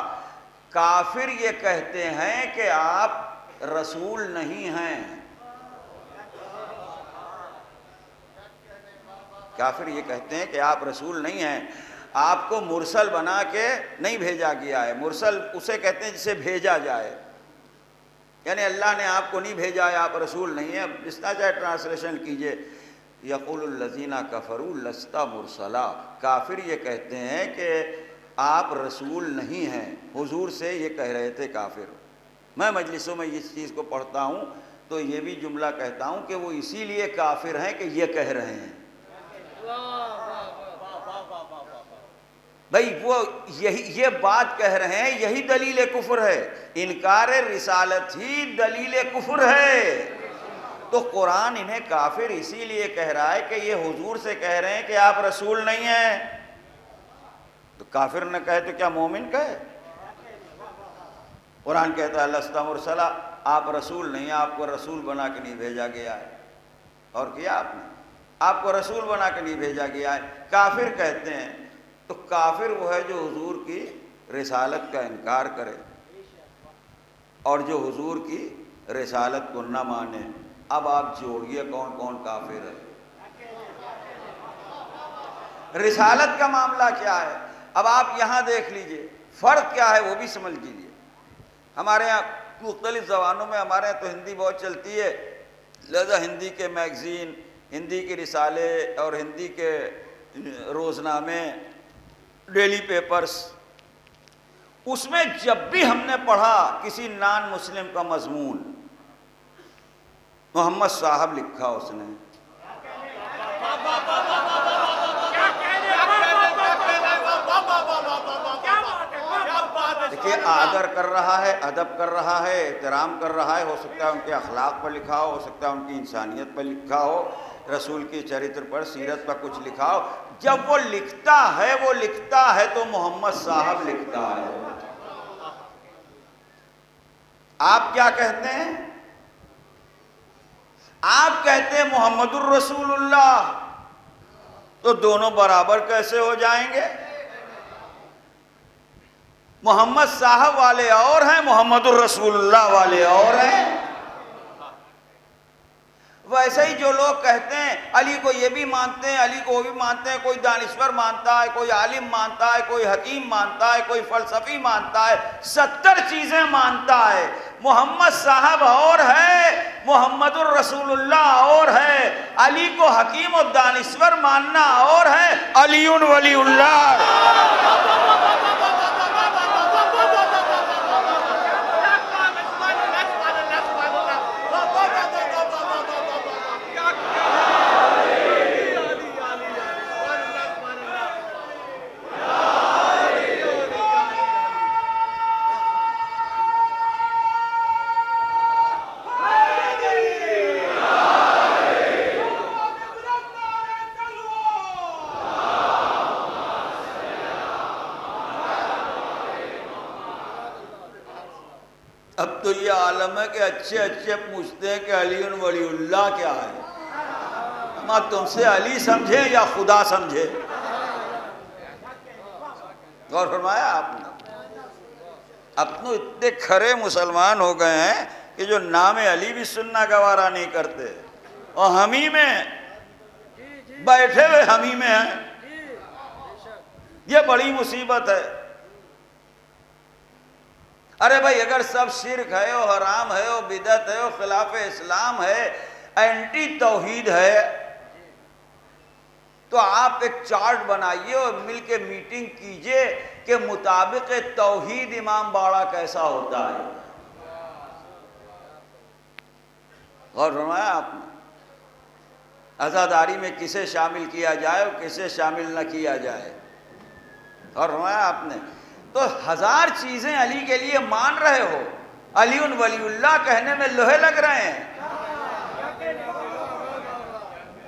کافر یہ کہتے ہیں کہ آپ رسول نہیں ہیں. کافر یہ کہتے ہیں کہ آپ رسول نہیں ہیں، آپ کو مرسل بنا کے نہیں بھیجا گیا ہے. مرسل اسے کہتے ہیں جسے بھیجا جائے، یعنی اللہ نے آپ کو نہیں بھیجا ہے، آپ رسول نہیں ہیں. اب جس طرح چاہے ٹرانسلیشن کیجئے. یقول الذین کفروا لست مرسلا. کافر یہ کہتے ہیں کہ آپ رسول نہیں ہیں. حضور سے یہ کہہ رہے تھے کافر. میں مجلسوں میں اس چیز کو پڑھتا ہوں تو یہ بھی جملہ کہتا ہوں کہ وہ اسی لیے کافر ہیں کہ یہ کہہ رہے ہیں. بھئی وہ یہ بات کہہ رہے ہیں، یہی دلیل کفر ہے. انکار رسالت ہی دلیل کفر ہے. تو قرآن انہیں کافر اسی لیے کہہ رہا ہے کہ یہ حضور سے کہہ رہے ہیں کہ آپ رسول نہیں ہیں. تو کافر نہ کہے تو کیا مومن کہے؟ قرآن کہتا ہے لست مرسلا، آپ رسول نہیں ہیں، آپ کو رسول بنا کے نہیں بھیجا گیا ہے. اور کیا آپ نے؟ آپ کو رسول بنا کے نہیں بھیجا گیا ہے. کافر کہتے ہیں. تو کافر وہ ہے جو حضور کی رسالت کا انکار کرے اور جو حضور کی رسالت کو نہ مانے. اب آپ جوڑیے کون کون کافر ہے. رسالت کا معاملہ کیا ہے اب آپ یہاں دیکھ لیجئے, فرق کیا ہے وہ بھی سمجھ لیجئے. ہمارے یہاں مختلف زبانوں میں, ہمارے یہاں تو ہندی بہت چلتی ہے, لہذا ہندی کے میگزین, ہندی کے رسالے اور ہندی کے روزنامے, ڈیلی پیپرز, اس میں جب بھی ہم نے پڑھا کسی نان مسلم کا مضمون, محمد صاحب لکھا اس نے, دیکھیے آدر کر رہا ہے, ادب کر رہا ہے, احترام کر رہا ہے, ہو سکتا ہے ان کے اخلاق پر لکھا ہو سکتا ہے ان کی انسانیت پر لکھا ہو, رسول کی چرتر پر, سیرت پر کچھ لکھا ہو. جب وہ لکھتا ہے تو محمد صاحب لکھتا ہے. آپ کیا کہتے ہیں؟ آپ کہتے ہیں محمد الرسول اللہ, تو دونوں برابر کیسے ہو جائیں گے؟ محمد صاحب والے اور ہیں, محمد الرسول اللہ والے اور ہیں. ویسے ہی جو لوگ کہتے ہیں علی کو یہ بھی مانتے ہیں, علی کو وہ بھی مانتے ہیں, کوئی دانشور مانتا ہے, کوئی عالم مانتا ہے, کوئی حکیم مانتا ہے, کوئی فلسفی مانتا ہے, 70 چیزیں مانتا ہے. محمد صاحب اور ہے, محمد الرسول اللہ اور ہے. علی کو حکیم و دانشور ماننا اور ہے, علی ولی اللہ. اب تو یہ عالم ہے کہ اچھے پوچھتے ہیں کہ علی ولی اللہ کیا ہے. ہم تم سے علی سمجھے یا خدا سمجھے؟ غور فرمایا آپ نے؟ اب تو اتنے کھرے مسلمان ہو گئے ہیں کہ جو نام علی بھی سننا گوارا نہیں کرتے, اور ہمیں میں بیٹھے ہوئے ہمیں میں ہیں. یہ بڑی مصیبت ہے. ارے بھائی اگر سب شرک ہے اور حرام ہے اور بدعت ہے اور خلاف اسلام ہے, اینٹی توحید ہے, تو آپ ایک چارٹ بنائیے اور مل کے میٹنگ کیجئے کہ مطابق توحید امام باڑہ کیسا ہوتا ہے. غور فرمایا آپ نے؟ عزاداری میں کسے شامل کیا جائے اور کسے شامل نہ کیا جائے. غور فرمایا آپ نے؟ تو 1000 چیزیں علی کے لیے مان رہے ہو, علی ولی اللہ کہنے میں لوہے لگ رہے ہیں.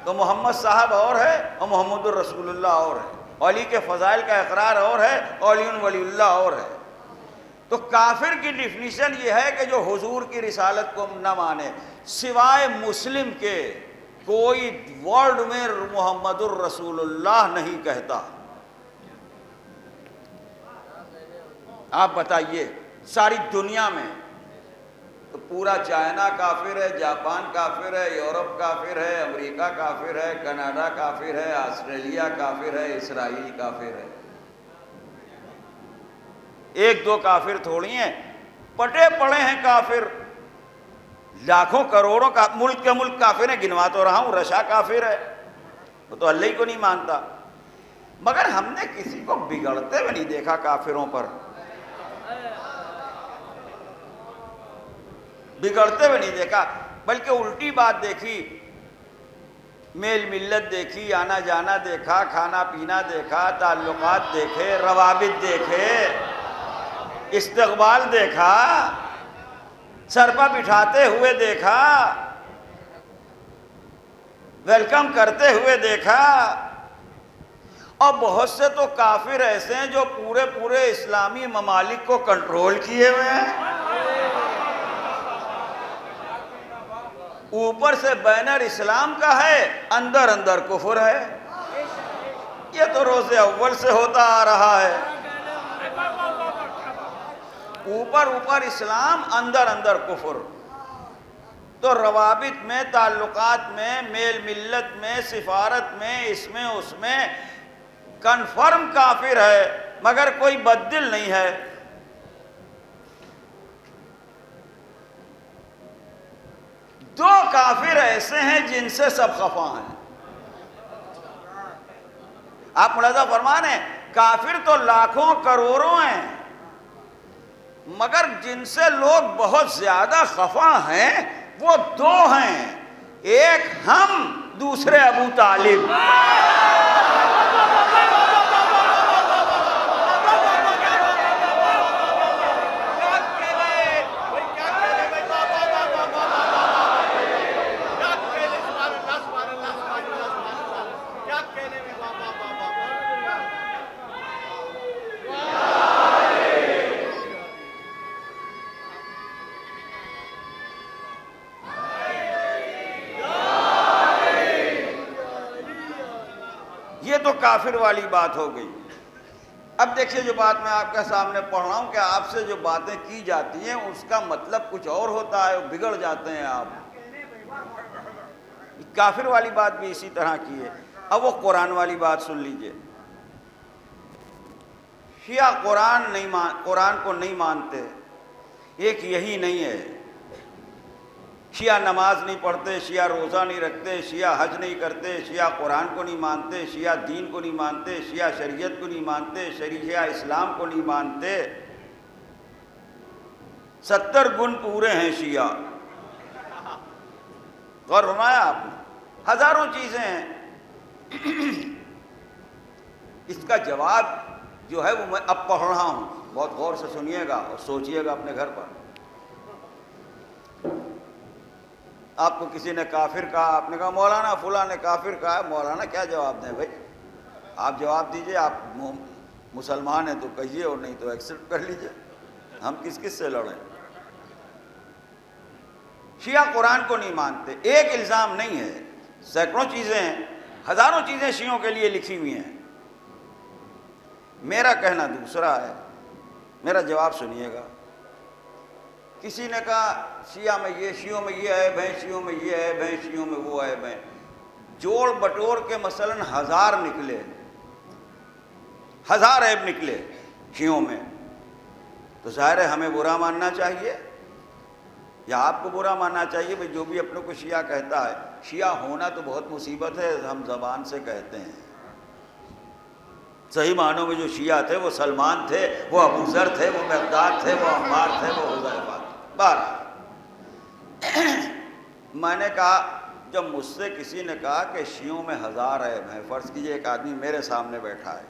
تو محمد صاحب اور ہے اور محمد الرسول اللہ اور ہے, علی کے فضائل کا اقرار اور ہے اور علی ولی اللہ اور ہے. تو کافر کی ڈیفینیشن یہ ہے کہ جو حضور کی رسالت کو نہ مانے, سوائے مسلم کے کوئی ورلڈ میں محمد الرسول اللہ نہیں کہتا. آپ بتائیے ساری دنیا میں تو پورا چائنا کافر ہے, جاپان کافر ہے, یورپ کافر ہے, امریکہ کافر ہے, کینیڈا کافر ہے, آسٹریلیا کافر ہے, اسرائیل کافر ہے. ایک دو کافر تھوڑی ہیں, پٹے پڑے ہیں کافر, لاکھوں کروڑوں کا ملک کے ملک کافر ہیں. گنوا تو رہا ہوں, رشیا کافر ہے, وہ تو اللہ ہی کو نہیں مانتا. مگر ہم نے کسی کو بگڑتے ہوئے نہیں دیکھا کافروں پر, بگڑتے ہوئے نہیں دیکھا, بلکہ الٹی بات دیکھی. میل ملت دیکھی, آنا جانا دیکھا, کھانا پینا دیکھا, تعلقات دیکھے, روابط دیکھے, استقبال دیکھا, سر پر بٹھاتے ہوئے دیکھا, ویلکم کرتے ہوئے دیکھا. اور بہت سے تو کافر ایسے ہیں جو پورے اسلامی ممالک کو کنٹرول کیے ہوئے ہیں. اوپر سے بینر اسلام کا ہے, اندر کفر ہے. یہ تو روز اول سے ہوتا آ رہا ہے. اوپر اوپر اسلام، اندر اندر کفر. تو روابط میں، تعلقات میں، میل ملت میں، سفارت میں، اس میں اس میں کنفرم کافر ہے، مگر کوئی بددل نہیں ہے. دو کافر ایسے ہیں جن سے سب خفا ہیں. آپ ملاحظہ فرمانے، کافر تو لاکھوں کروڑوں ہیں، مگر جن سے لوگ بہت زیادہ خفا ہیں وہ دو ہیں. ایک ہم، دوسرے ابو طالب. یہ تو کافر والی بات ہو گئی. اب دیکھیے جو بات میں آپ کے سامنے پڑھ رہا ہوں کہ آپ سے جو باتیں کی جاتی ہیں اس کا مطلب کچھ اور ہوتا ہے، بگڑ جاتے ہیں آپ. کافر والی بات بھی اسی طرح کی ہے. اب وہ قرآن والی بات سن لیجئے. شیعہ قرآن کو نہیں مانتے. ایک یہی نہیں ہے. شیعہ نماز نہیں پڑھتے، شیعہ روزہ نہیں رکھتے، شیعہ حج نہیں کرتے، شیعہ قرآن کو نہیں مانتے، شیعہ دین کو نہیں مانتے، شیعہ شریعت کو نہیں مانتے، شیعہ اسلام کو نہیں مانتے. 70 گن پورے ہیں شیعہ. غور فرمایا آپ نے؟ ہزاروں چیزیں ہیں. اس کا جواب جو ہے وہ میں اب پڑھ رہا ہوں، بہت غور سے سنیے گا اور سوچئے گا اپنے گھر پر. آپ کو کسی نے کافر کہا، آپ نے کہا مولانا فلاں نے کافر کہا ہے. مولانا کیا جواب دیں بھائی؟ آپ جواب دیجئے. آپ مسلمان ہیں تو کہیے، اور نہیں تو ایکسپٹ کر لیجئے. ہم کس سے لڑیں؟ شیعہ قرآن کو نہیں مانتے. ایک الزام نہیں ہے، سینکڑوں چیزیں ہیں، ہزاروں چیزیں شیعوں کے لیے لکھی ہوئی ہیں. میرا کہنا دوسرا ہے. میرا جواب سنیے گا. کسی نے کہا شیعہ میں یہ، شیعوں میں یہ عیب ہیں، شیعوں میں یہ عیب ہیں، شیعوں میں وہ عیب ہیں. جوڑ بٹور کے مثلاً 1000 نکلے، 1000 عیب نکلے شیعوں میں، تو ظاہر ہے ہمیں برا ماننا چاہیے یا آپ کو برا ماننا چاہیے؟ بھئی جو بھی اپنے کو شیعہ کہتا ہے، شیعہ ہونا تو بہت مصیبت ہے، ہم زبان سے کہتے ہیں. صحیح معنوں میں جو شیعہ تھے وہ سلمان تھے، وہ ابو ذر تھے، وہ مقداد تھے، وہ عمار تھے، وہ حذیفہ تھے. میں نے کہا، جب مجھ سے کسی نے کہا کہ شیعوں میں 1000 عیب ہیں، فرض کیجئے ایک آدمی میرے سامنے بیٹھا ہے،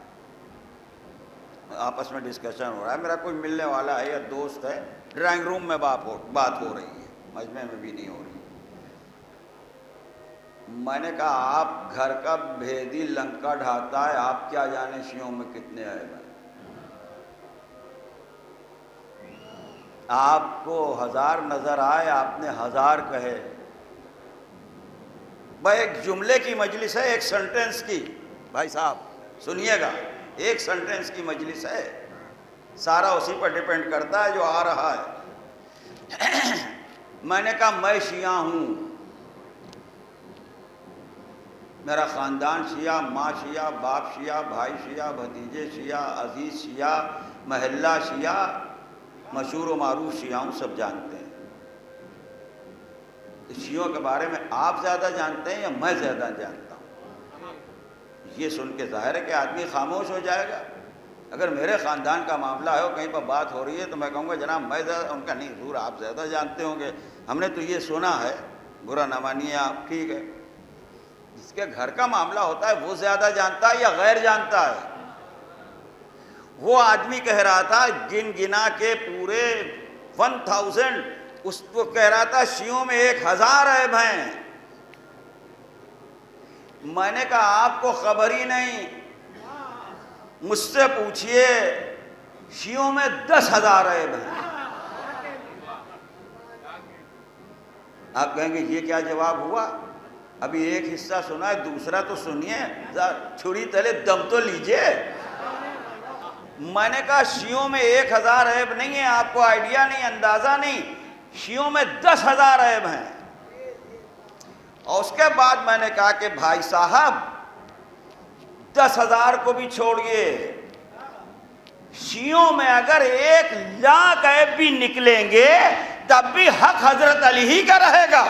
آپس میں ڈسکشن ہو رہا ہے، میرا کوئی ملنے والا ہے یا دوست ہے، ڈرائنگ روم میں بات ہو رہی ہے، مجمع میں بھی نہیں ہو رہی. میں نے کہا آپ گھر کا بھیدی لنکا ڈھاتا ہے، آپ کیا جانے شیعوں میں کتنے عیب ہیں؟ آپ کو 1000 نظر آئے، آپ نے 1000 کہے. بھائی ایک جملے کی مجلس ہے، ایک سنٹنس کی. بھائی صاحب سنیے گا، ایک سنٹنس کی مجلس ہے، سارا اسی پر ڈیپینڈ کرتا ہے جو آ رہا ہے. میں نے کہا میں شیعہ ہوں، میرا خاندان شیعہ، ماں شیعہ، باپ شیعہ، بھائی شیعہ، بھتیجے شیعہ، عزیز شیعہ، محلہ شیعہ، مشہور و معروف شیعہ ہوں، سب جانتے ہیں. شیعوں کے بارے میں آپ زیادہ جانتے ہیں یا میں زیادہ جانتا ہوں؟ یہ سن کے ظاہر ہے کہ آدمی خاموش ہو جائے گا. اگر میرے خاندان کا معاملہ ہے اور کہیں پر بات ہو رہی ہے تو میں کہوں گا جناب میں زیادہ، ان کا نہیں حضور آپ زیادہ جانتے ہوں گے، ہم نے تو یہ سنا ہے، برا نہ مانیے آپ. ٹھیک ہے، جس کے گھر کا معاملہ ہوتا ہے وہ زیادہ جانتا ہے یا غیر جانتا ہے؟ وہ آدمی کہہ رہا تھا گن گنا کے پورے 1000، اس کو کہہ رہا تھا شیعوں میں 1000 عیب ہیں. میں نے کہا آپ کو خبر ہی نہیں، مجھ سے پوچھئے شیعوں میں 10,000 عیب ہیں. آپ کہیں گے یہ کیا جواب ہوا؟ ابھی ایک حصہ سنا ہے، دوسرا تو سنیے، چھری تلے دم تو لیجئے. میں نے کہا شیعوں میں 1000 عیب نہیں ہے، آپ کو آئیڈیا نہیں، اندازہ نہیں، شیعوں میں 10,000 عیب ہیں۔ اور اس کے بعد میں نے کہا کہ بھائی صاحب 10,000 کو بھی چھوڑیے، شیعوں میں اگر 1,00,000 عیب بھی نکلیں گے تب بھی حق حضرت علی ہی کا رہے گا۔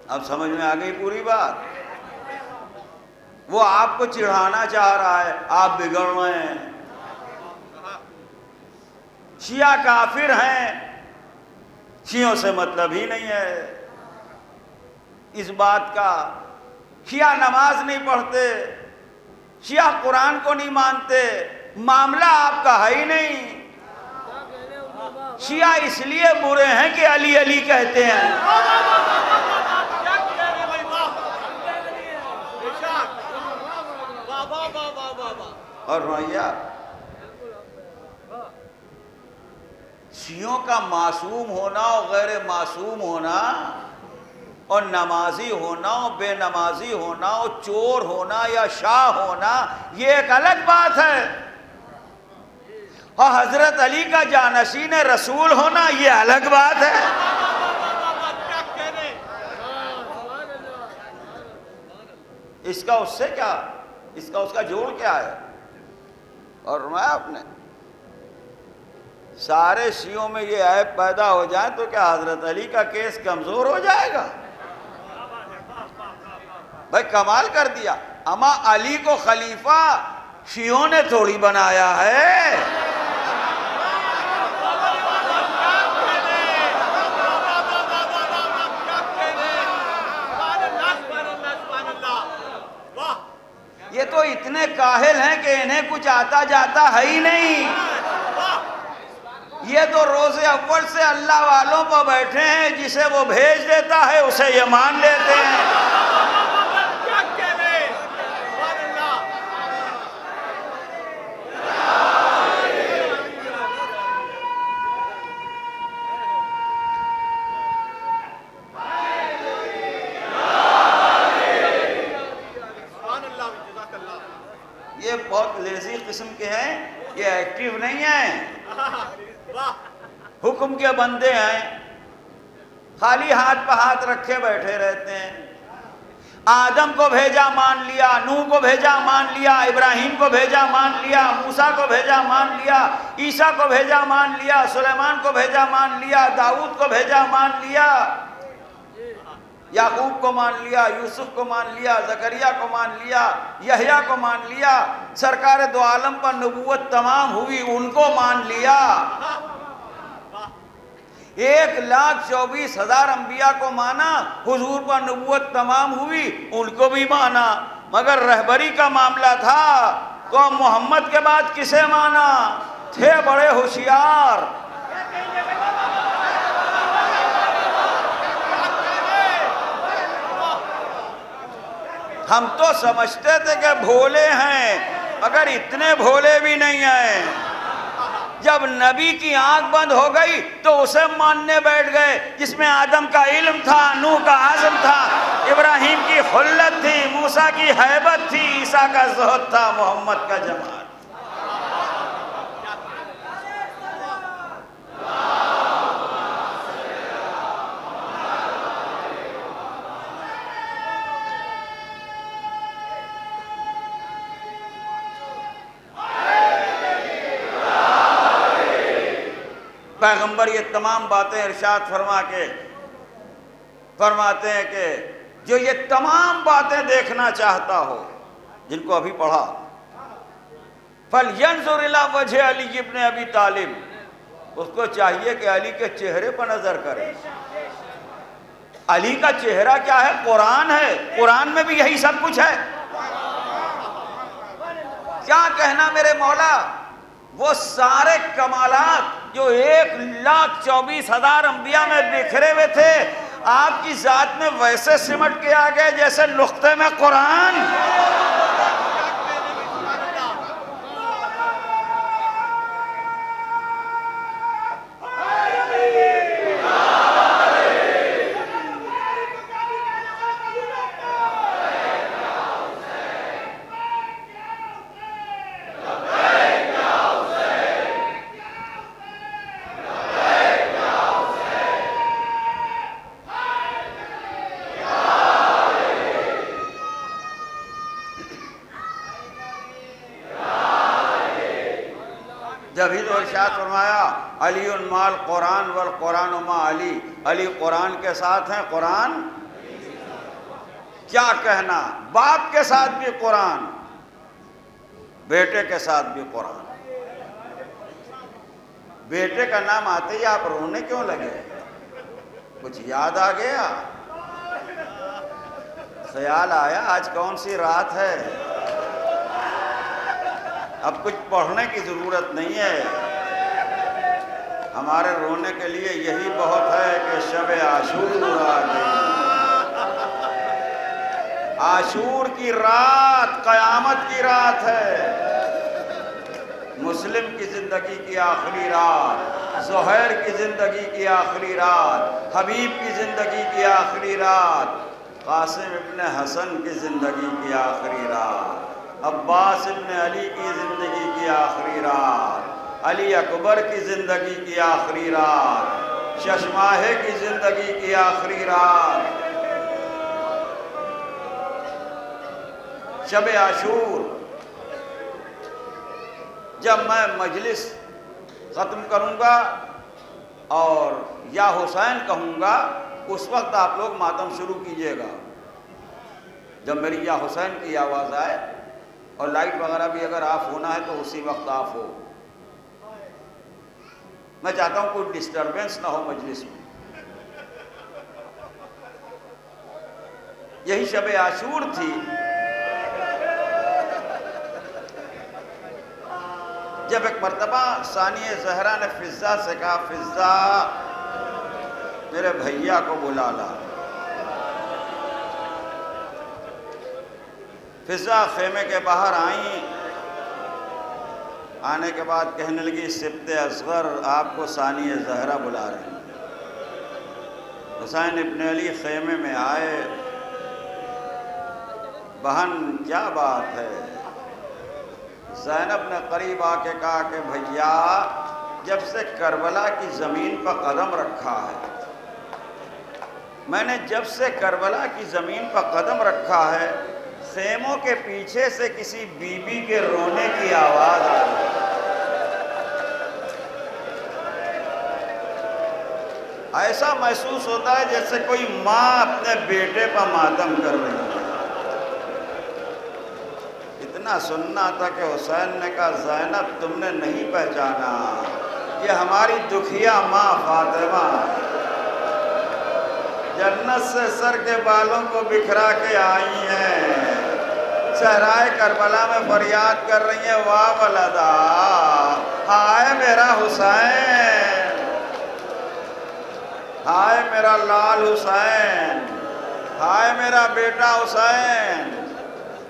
اب سمجھ میں آ گئی پوری بات؟ وہ آپ کو چڑھانا چاہ رہا ہے، آپ بگڑ رہے ہیں۔ شیعہ کافر ہیں، شیعوں سے مطلب ہی نہیں ہے اس بات کا۔ شیعہ نماز نہیں پڑھتے، شیعہ قرآن کو نہیں مانتے، معاملہ آپ کا ہے ہی نہیں۔ شیعہ اس لیے برے ہیں کہ علی علی کہتے ہیں۔ اور رویہ شیعوں کا معصوم ہونا اور غیر معصوم ہونا، اور نمازی ہونا اور بے نمازی ہونا، اور چور ہونا یا شاہ ہونا، یہ ایک الگ بات ہے، اور حضرت علی کا جانشین رسول ہونا یہ الگ بات ہے۔ اس کا اس سے کیا، اس کا اس کا جوڑ کیا ہے؟ اور میں اپنے سارے شیعوں میں یہ عیب پیدا ہو جائے تو کیا حضرت علی کا کیس کمزور ہو جائے گا؟ بھائی کمال کر دیا، اما علی کو خلیفہ شیعوں نے تھوڑی بنایا ہے۔ یہ تو اتنے کاہل ہیں کہ انہیں کچھ آتا جاتا ہے ہی نہیں۔ یہ تو روز اول سے اللہ والوں پر بیٹھے ہیں، جسے وہ بھیج دیتا ہے اسے یہ مان لیتے ہیں۔ یہ بہت لیزی قسم کے ہیں، یہ ایکٹیو نہیں ہیں، حکم کے بندے ہیں، خالی ہاتھ پہ ہاتھ رکھے بیٹھے رہتے ہیں۔ آدم کو بھیجا مان لیا، نوح کو بھیجا مان لیا، ابراہیم کو بھیجا مان لیا، موسیٰ کو بھیجا مان لیا، عیسیٰ کو بھیجا مان لیا، سلیمان کو بھیجا مان لیا، داؤد کو بھیجا مان لیا، یعقوب کو مان لیا، یوسف کو مان لیا، زکریا کو مان لیا، یحییٰ کو مان لیا، سرکار دو عالم پر نبوت تمام ہوئی ان کو مان لیا۔ 1,24,000 انبیاء کو مانا، حضور پر نبوت تمام ہوئی ان کو بھی مانا، مگر رہبری کا معاملہ تھا تو محمد کے بعد کسے مانا؟ تھے بڑے ہوشیار۔ ہم تو سمجھتے تھے کہ بھولے ہیں، مگر اتنے بھولے بھی نہیں ہیں۔ جب نبی کی آنکھ بند ہو گئی تو اسے ماننے بیٹھ گئے جس میں آدم کا علم تھا، نوح کا عزم تھا، ابراہیم کی خلت تھی، موسیٰ کی ہیبت تھی، عیسیٰ کا زہد تھا، محمد کا جمال۔ پیغمبر یہ تمام باتیں ارشاد فرما کے فرماتے ہیں کہ جو یہ تمام باتیں دیکھنا چاہتا ہو جن کو ابھی پڑھا، فَلْيَنْظُرْ إِلَىٰ وَجْهِ عَلِيِّ ابْنِ أَبِي طالب، اس کو چاہیے کہ علی کے چہرے پر نظر کرے۔ علی کا چہرہ کیا ہے؟ قرآن ہے، قرآن میں بھی یہی سب کچھ ہے۔ کیا کہنا میرے مولا، وہ سارے کمالات جو 1,24,000 انبیاء میں بکھرے ہوئے تھے، آپ کی ذات میں ویسے سمٹ کے آ گئے جیسے نقطے میں قرآن۔ جب ہی تو ارشاد فرمایا علی مع القرآن والقرآن مع علی، علی قرآن کے ساتھ ہیں، قرآن کیا کہنا، باپ کے ساتھ بھی قرآن، بیٹے کے ساتھ بھی قرآن۔ بیٹے کا نام آتے ہی آپ رونے کیوں لگے؟ کچھ یاد آ گیا؟ خیال آیا آج کون سی رات ہے؟ اب کچھ پڑھنے کی ضرورت نہیں ہے، ہمارے رونے کے لیے یہی بہت ہے کہ شب عاشور آ گئی۔ عاشور کی رات قیامت کی رات ہے، مسلم کی زندگی کی آخری رات، زہیر کی زندگی کی آخری رات، حبیب کی زندگی کی آخری رات، قاسم ابن حسن کی زندگی کی آخری رات، عباس ابن علی کی زندگی کی آخری رات، علی اکبر کی زندگی کی آخری رات، ششماہے کی زندگی کی آخری رات، شب عاشور۔ جب میں مجلس ختم کروں گا اور یا حسین کہوں گا، اس وقت آپ لوگ ماتم شروع کیجئے گا۔ جب میری یا حسین کی آواز آئے، اور لائٹ وغیرہ بھی اگر آف ہونا ہے تو اسی وقت آف ہو۔ میں چاہتا ہوں کوئی ڈسٹربنس نہ ہو مجلس میں۔ یہی شب عاشور تھی جب ایک مرتبہ ثانیہ زہرا نے فضہ سے کہا، فضہ میرے بھیا کو بلا لا۔ فضہ خیمے کے باہر آئیں، آنے کے بعد کہنے لگی سبط اصغر آپ کو ثانیہ زہرا بلا رہے ہیں۔ حسین ابن علی خیمے میں آئے، بہن کیا بات ہے؟ زینب نے قریب آ کے کہا کہ بھیا جب سے کربلا کی زمین پر قدم رکھا ہے، میں نے جب سے کربلا کی زمین پر قدم رکھا ہے، خیموں کے پیچھے سے کسی بی بی کے رونے کی آواز آ رہی ہے۔ ایسا محسوس ہوتا ہے جیسے کوئی ماں اپنے بیٹے پر ماتم کر رہی ہے۔ اتنا سننا تھا کہ حسین نے کہا زینب تم نے نہیں پہچانا، یہ ہماری دکھیا ماں فاطمہ جنت سے سر کے بالوں کو بکھرا کے آئی ہیں، صحرائے کربلا میں فریاد کر رہی ہیں، واہ ولدا، ہائے میرا حسین، ہائے میرا لال حسین، ہائے میرا بیٹا حسین۔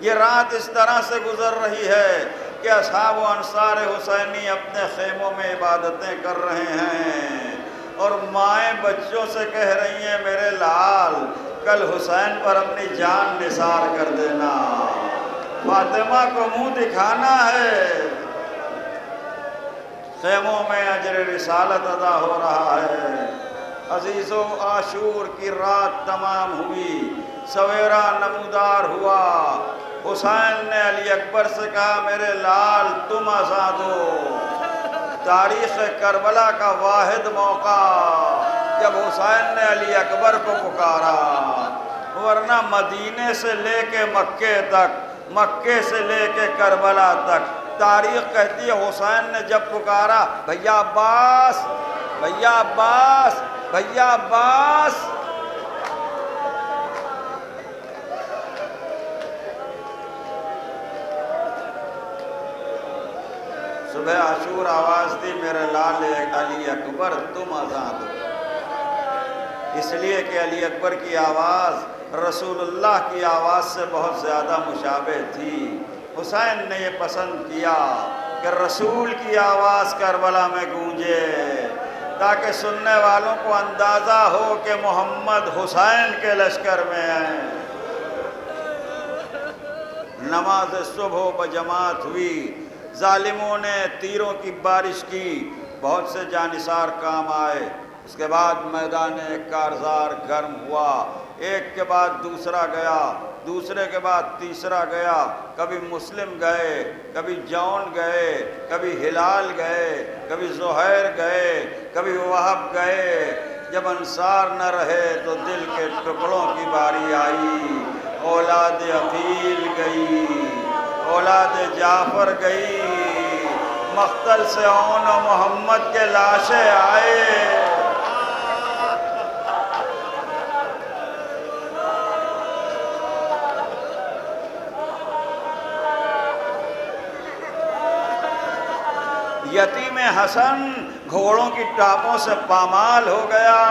یہ رات اس طرح سے گزر رہی ہے کہ اصحاب و انصار حسینی اپنے خیموں میں عبادتیں کر رہے ہیں، اور مائیں بچوں سے کہہ رہی ہیں میرے لال کل حسین پر اپنی جان نثار کر دینا، فاطمہ کو منہ دکھانا ہے۔ خیموں میں اجر رسالت ادا ہو رہا ہے۔ عزیزو عاشور کی رات تمام ہوئی، سویرا نمودار ہوا۔ حسین نے علی اکبر سے کہا میرے لال تم آزاد ہو۔ تاریخ کربلا کا واحد موقع جب حسین نے علی اکبر کو پکارا، ورنہ مدینے سے لے کے مکے تک مکے سے لے کے کربلا تک تاریخ کہتی ہے حسین نے جب پکارا بھیا عباس، بھیا عباس، بھیا عباس، صبح عاشور آواز دی میرے لال علی اکبر تم آزاد ہو، اس لیے کہ علی اکبر کی آواز رسول اللہ کی آواز سے بہت زیادہ مشابہ تھی۔ حسین نے یہ پسند کیا کہ رسول کی آواز کربلا میں گونجے تاکہ سننے والوں کو اندازہ ہو کہ محمد حسین کے لشکر میں ہیں۔ نماز صبح بجماعت ہوئی، ظالموں نے تیروں کی بارش کی، بہت سے جانثار کام آئے۔ اس کے بعد میدان کارزار گرم ہوا، ایک کے بعد دوسرا گیا، دوسرے کے بعد تیسرا گیا، کبھی مسلم گئے، کبھی جون گئے، کبھی ہلال گئے، کبھی زہیر گئے، کبھی وہب گئے۔ جب انصار نہ رہے تو دل کے ٹکڑوں کی باری آئی، اولاد عقیل گئی، اولاد جعفر گئی، مقتل سے اون و محمد کے لاشیں آئے۔ یتیم حسن گھوڑوں کی ٹاپوں سے پامال ہو گیا،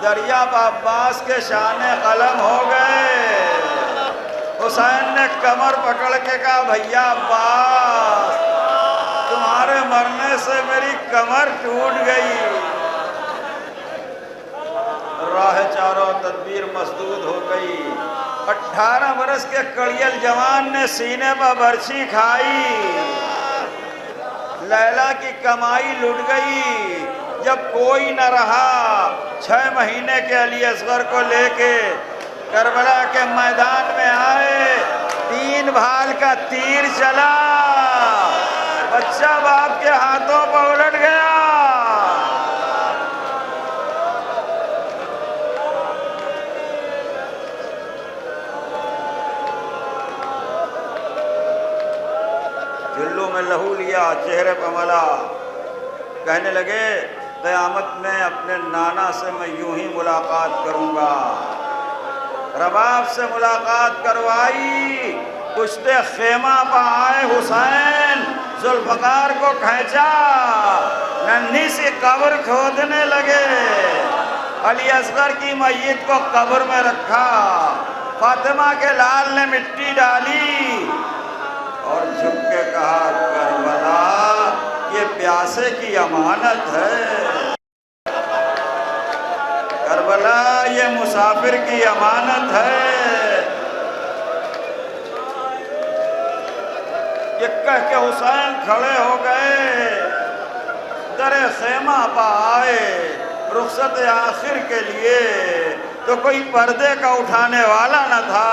دریاب عباس کے شان قلم ہو گئے۔ حسین نے کمر پکڑ کے کہا بھیا عباس تمہارے مرنے سے میری کمر ٹوٹ گئی۔ راہ چاروں تدبیر مسدود ہو گئی۔ 18 برس کے کڑیل جوان نے سینے پر برچھی کھائی، لیلا کی کمائی لٹ گئی۔ جب کوئی نہ رہا 6 مہینے کے علی اصغر کو لے کے کربلا کے میدان میں آئے، 3 بھال کا تیر چلا، بچہ باپ کے ہاتھوں پر الٹ گیا۔ جلوں میں لہو لیا، چہرے پہ ملا، کہنے لگے قیامت میں اپنے نانا سے میں یوں ہی ملاقات کروں گا۔ رباب سے ملاقات کروائی، پشتے خیمہ پہ آئے حسین، ذوالفقار کو کھینچا، ننھی سی قبر کھودنے لگے، علی اصغر کی میت کو قبر میں رکھا، فاطمہ کے لال نے مٹی ڈالی اور جھک کے کہا کربلا یہ پیاسے کی امانت ہے، کربلا یہ مسافر کی امانت ہے۔ یہ کہہ کے حسین کھڑے ہو گئے، در خیمہ پہ آئے، رخصت آخر کے لیے تو کوئی پردے کا اٹھانے والا نہ تھا۔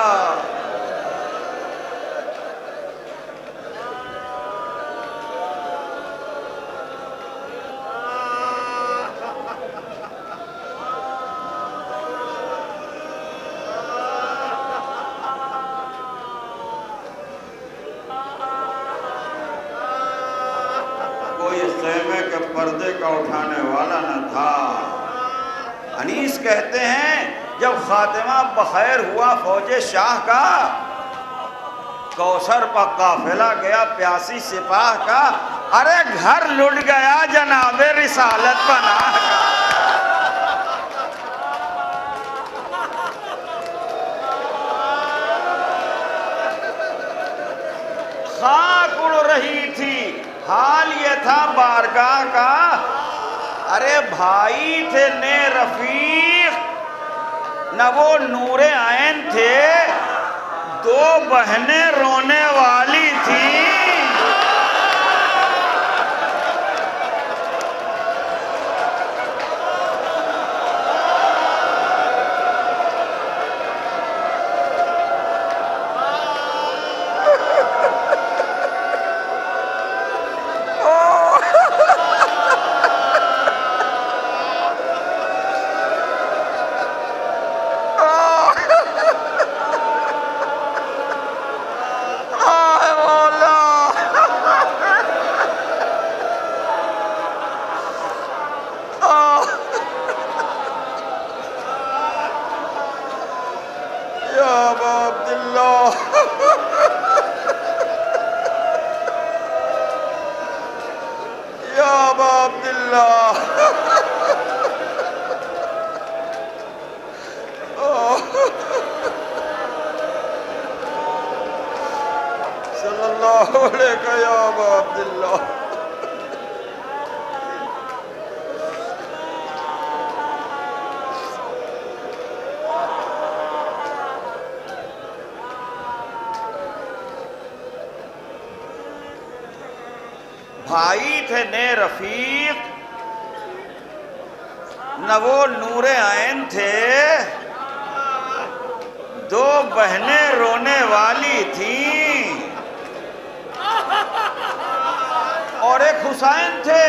خیمے کے پردے کا اٹھانے والا نہ تھا۔ انیس کہتے ہیں جب خاتمہ بخیر ہوا فوج شاہ کا، کوثر پر قافلہ گیا پیاسی سپاہ کا، ارے گھر لٹ گیا جناب رسالت پناہ کا۔ خاک اڑ رہی تھی، حال یہ تھا بارگاہ کا، ارے بھائی تھے نے رفیق، نہ وہ نور عین تھے، 2 بہنیں رونے والی تھیں۔ قولک یا ابا عبداللہ. بھائی تھے نے رفیق، نہ وہ نور عین تھے، دو بہنیں رونے والی تھیں اور ایک حسین تھے.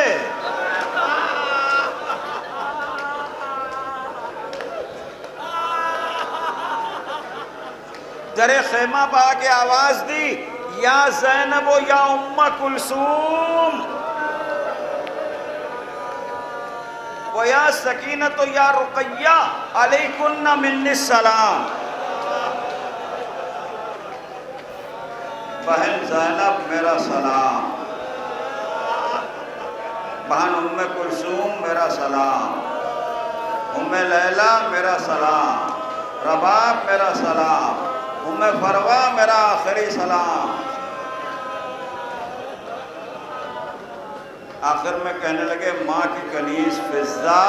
در خیمہ پا کے آواز دی، یا زینب و یا ام کلثوم و یا سکینت و یا رقیہ علیکن منی السلام. بہن زینب میرا سلام، بہن ام کلثوم میرا سلام، ام لیلہ میرا سلام، رباب میرا سلام، ام فروا میرا آخری سلام. آخر میں کہنے لگے ماں کی کنیز فضہ،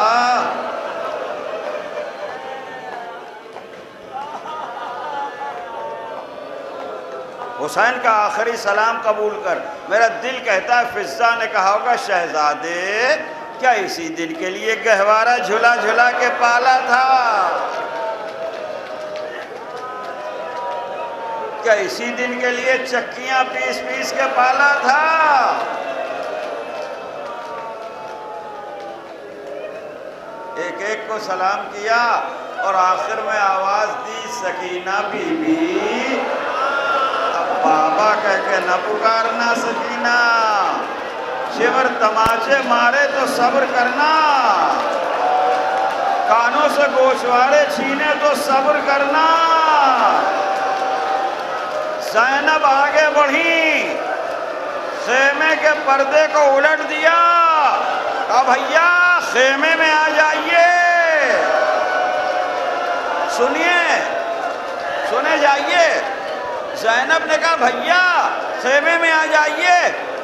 حسین کا آخری سلام قبول کر. میرا دل کہتا ہے فضہ نے کہا ہوگا شہزادے کیا اسی دن کے لیے گہوارہ جھلا جھلا کے پالا تھا؟ کیا اسی دن کے لیے چکیاں پیس پیس کے پالا تھا؟ ایک ایک کو سلام کیا اور آخر میں آواز دی سکینہ بی بی. اب بابا کہہ کے نہ پکارنا سکینہ، شیور تماچے مارے تو صبر کرنا، کانوں سے گوشوارے چھینے تو صبر کرنا. زینب آگے بڑھی، خیمے کے پردے کو الٹ دیا، کہا بھیا خیمے میں آ جائیے. سنے جائیے. زینب نے کہا بھیا خیمے میں آ جائیے.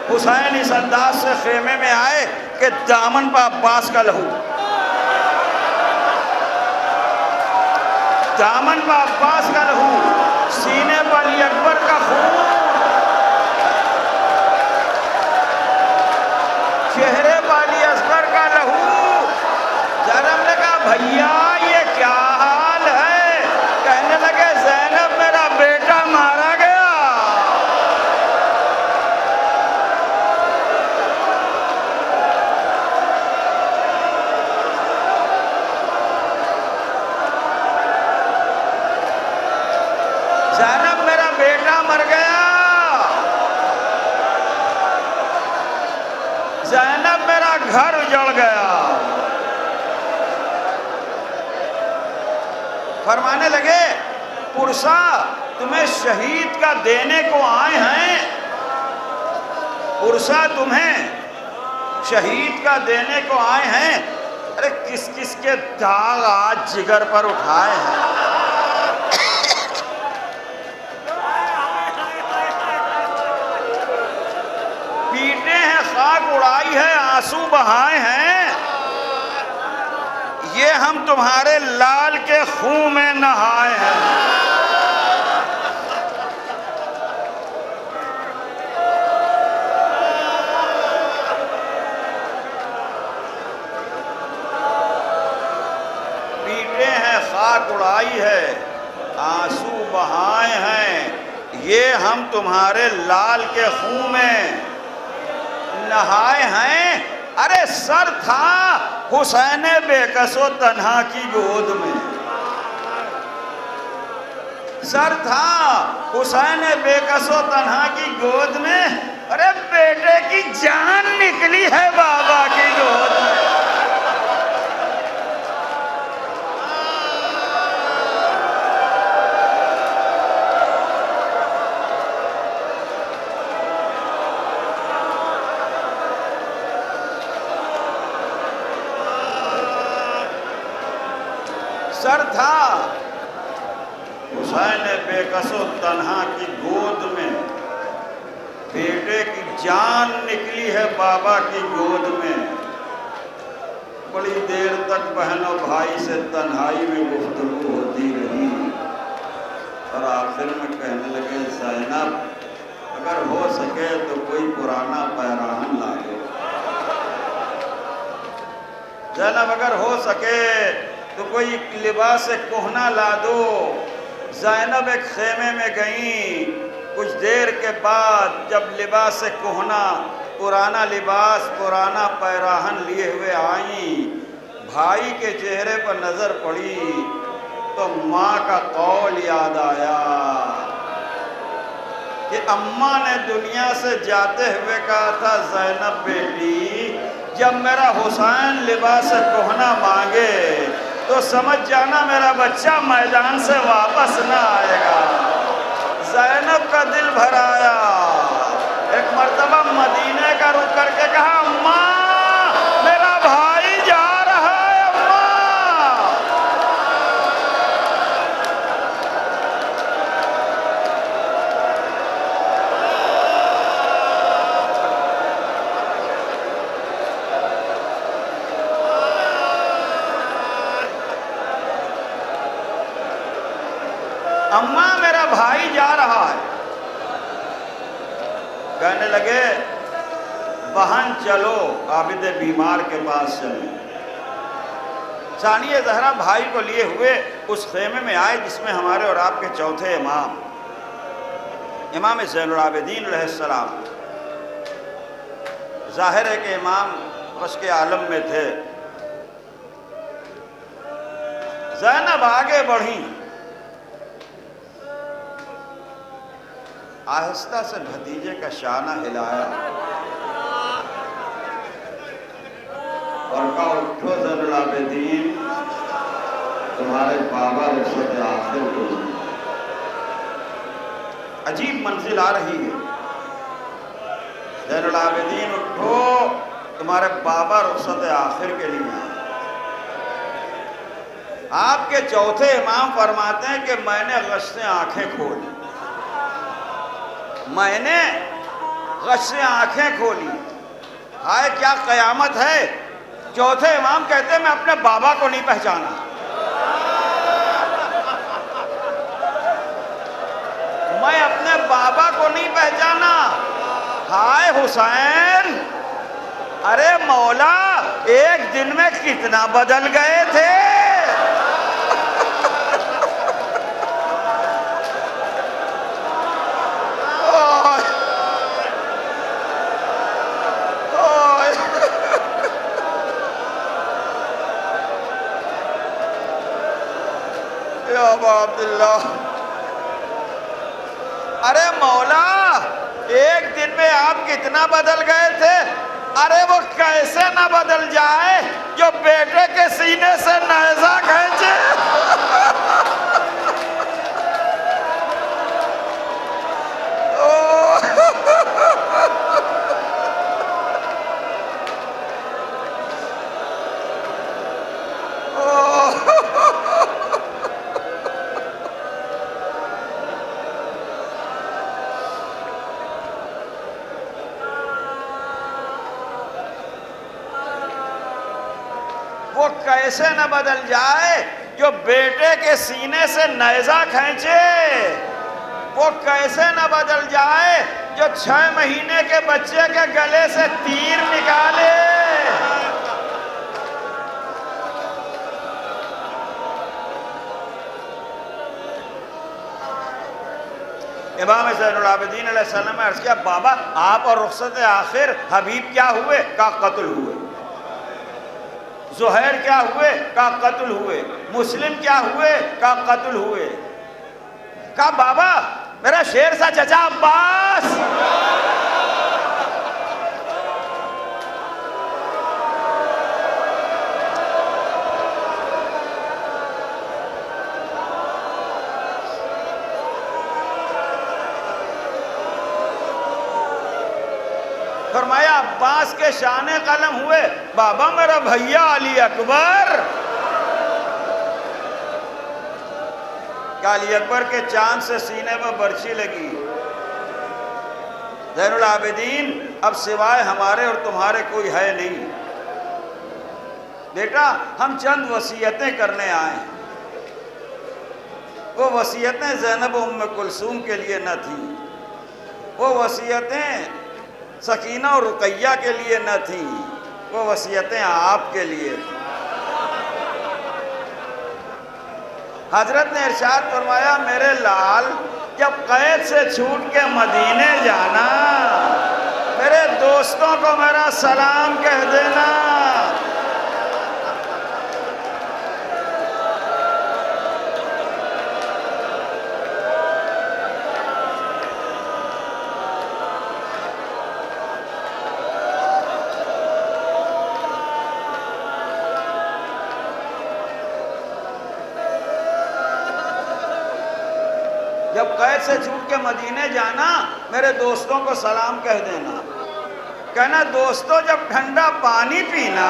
حسین اس انداز سے خیمے میں آئے کہ دامن پہ عباس کا لہو، دامن پہ عباس کا لہو، سینے پر علی اکبر کا خون، چہرے پر علی اصغر کا لہو. زینب نے کہا بھیا یہ کیا حال ہے؟ کہنے لگے زینب میرا بیٹا مارا گیا. زینب میرا بیٹا مر گیا، زینب میرا گھر اجڑ گیا. فرمانے لگے پرسا تمہیں شہید کا دینے کو آئے ہیں، پرسا تمہیں شہید کا دینے کو آئے ہیں. ارے کس کس کے داغ آج جگر پر اٹھائے ہیں. پیٹے ہیں، خاک اڑائی ہے، آنسو بہائے ہیں. یہ ہم تمہارے لال کے خون میں نہائے ہیں. پیٹے ہیں، خاک اڑائی ہے، آنسو بہائے ہیں. یہ ہم تمہارے لال کے خون میں نہائے ہیں. ارے سر تھا حسین بے کس و تنہا کی گود میں، سر تھا حسین بے کس و تنہا کی گود میں. ارے بیٹے کی جان نکلی ہے بابا کی گود میں. سر تھا حسین بے کس و تنہا کی گود میں. بیٹے کی جان نکلی ہے بابا کی گود میں، بڑی دیر تک بہن و بھائی سے تنہائی میں گفتگو ہوتی رہی، اور آخر میں کہنے لگے زینب اگر ہو سکے تو کوئی پرانا پیراہن لا دو، زینب اگر ہو سکے تو کوئی لباس کہنا لا دو۔ زینب ایک خیمے میں گئیں، کچھ دیر کے بعد جب لباس کہنا، پرانا لباس، پرانا پیراہن لیے ہوئے آئیں، بھائی کے چہرے پر نظر پڑی تو ماں کا قول یاد آیا کہ اماں نے دنیا سے جاتے ہوئے کہا تھا زینب بیٹی جب میرا حسین لباس کہنا مانگے تو سمجھ جانا میرا بچہ میدان سے واپس نہ آئے گا۔ زینب کا دل بھر آیا، ایک مرتبہ مدینے کا رخ کر کے کہا اماں میرا بھائی جا رہا ہے اماں میرا بھائی جا رہا ہے۔ کہنے لگے بہن چلو عابد بیمار کے پاس چلیں۔ ثانیہ زہرا بھائی کو لیے ہوئے اس خیمے میں آئے جس میں ہمارے اور آپ کے چوتھے امام، امام زین العابدین علیہ السلام، ظاہر ہے کہ امام رشک عالم میں تھے۔ زینب آگے بڑھیں، آہستہ سے بھتیجے کا شانہ ہلایا اور کہا اٹھو زین العابدین تمہارے بابا رخصت آخر کو۔ عجیب منزل آ رہی ہے، زین العابدین اٹھو تمہارے بابا رخصت آخر کے لیے۔ آپ کے چوتھے امام فرماتے ہیں کہ میں نے غش سے آنکھیں کھولی، میں نے غش سے آنکھیں کھولی، ہائے کیا قیامت ہے۔ چوتھے امام کہتے ہیں میں اپنے بابا کو نہیں پہچانا، میں اپنے بابا کو نہیں پہچانا۔ ہائے حسین، ارے مولا ایک دن میں کتنا بدل گئے تھے۔ عبداللہ، ارے مولا ایک دن میں آپ کتنا بدل گئے تھے۔ ارے وہ کیسے نہ بدل جائے جو بیٹے کے سینے سے نیزہ کھینچے۔ وہ کیسے نہ بدل جائے جو بیٹے کے سینے سے نیزہ کھینچے، وہ کیسے نہ بدل جائے جو 6 مہینے کے بچے کے گلے سے تیر نکالے۔ امام زین العابدین علیہ السلام نے عرض کیا بابا آپ اور رخصت آخر حبیب کیا ہوئے؟ کہا قتل ہوئے۔ زہیر کیا ہوئے؟ کہا قتل ہوئے۔ مسلم کیا ہوئے؟ کہا قتل ہوئے۔ کہا بابا میرا شیر سا چچا عباس، فرمایا عباس کے شانے قلم ہوئے۔ بابا میرا بھیا علی اکبر، کہ علی اکبر کے چاند سے سینے پر برچھی لگی۔ زین العابدین اب سوائے ہمارے اور تمہارے کوئی ہے نہیں، بیٹا ہم چند وصیتیں کرنے آئے ہیں۔ وہ وصیتیں زینب ام کلثوم کے لیے نہ تھیں، وہ وصیتیں سکینہ اور رقیہ کے لیے نہ تھیں، وہ وصیتیں آپ کے لیے تھیں۔ حضرت نے ارشاد فرمایا میرے لال جب قید سے چھوٹ کے مدینے جانا میرے دوستوں کو میرا سلام کہہ دینا۔ جب قید سے چھوٹ کے مدینے جانا میرے دوستوں کو سلام کہہ دینا، کہنا دوستو جب ٹھنڈا پانی پینا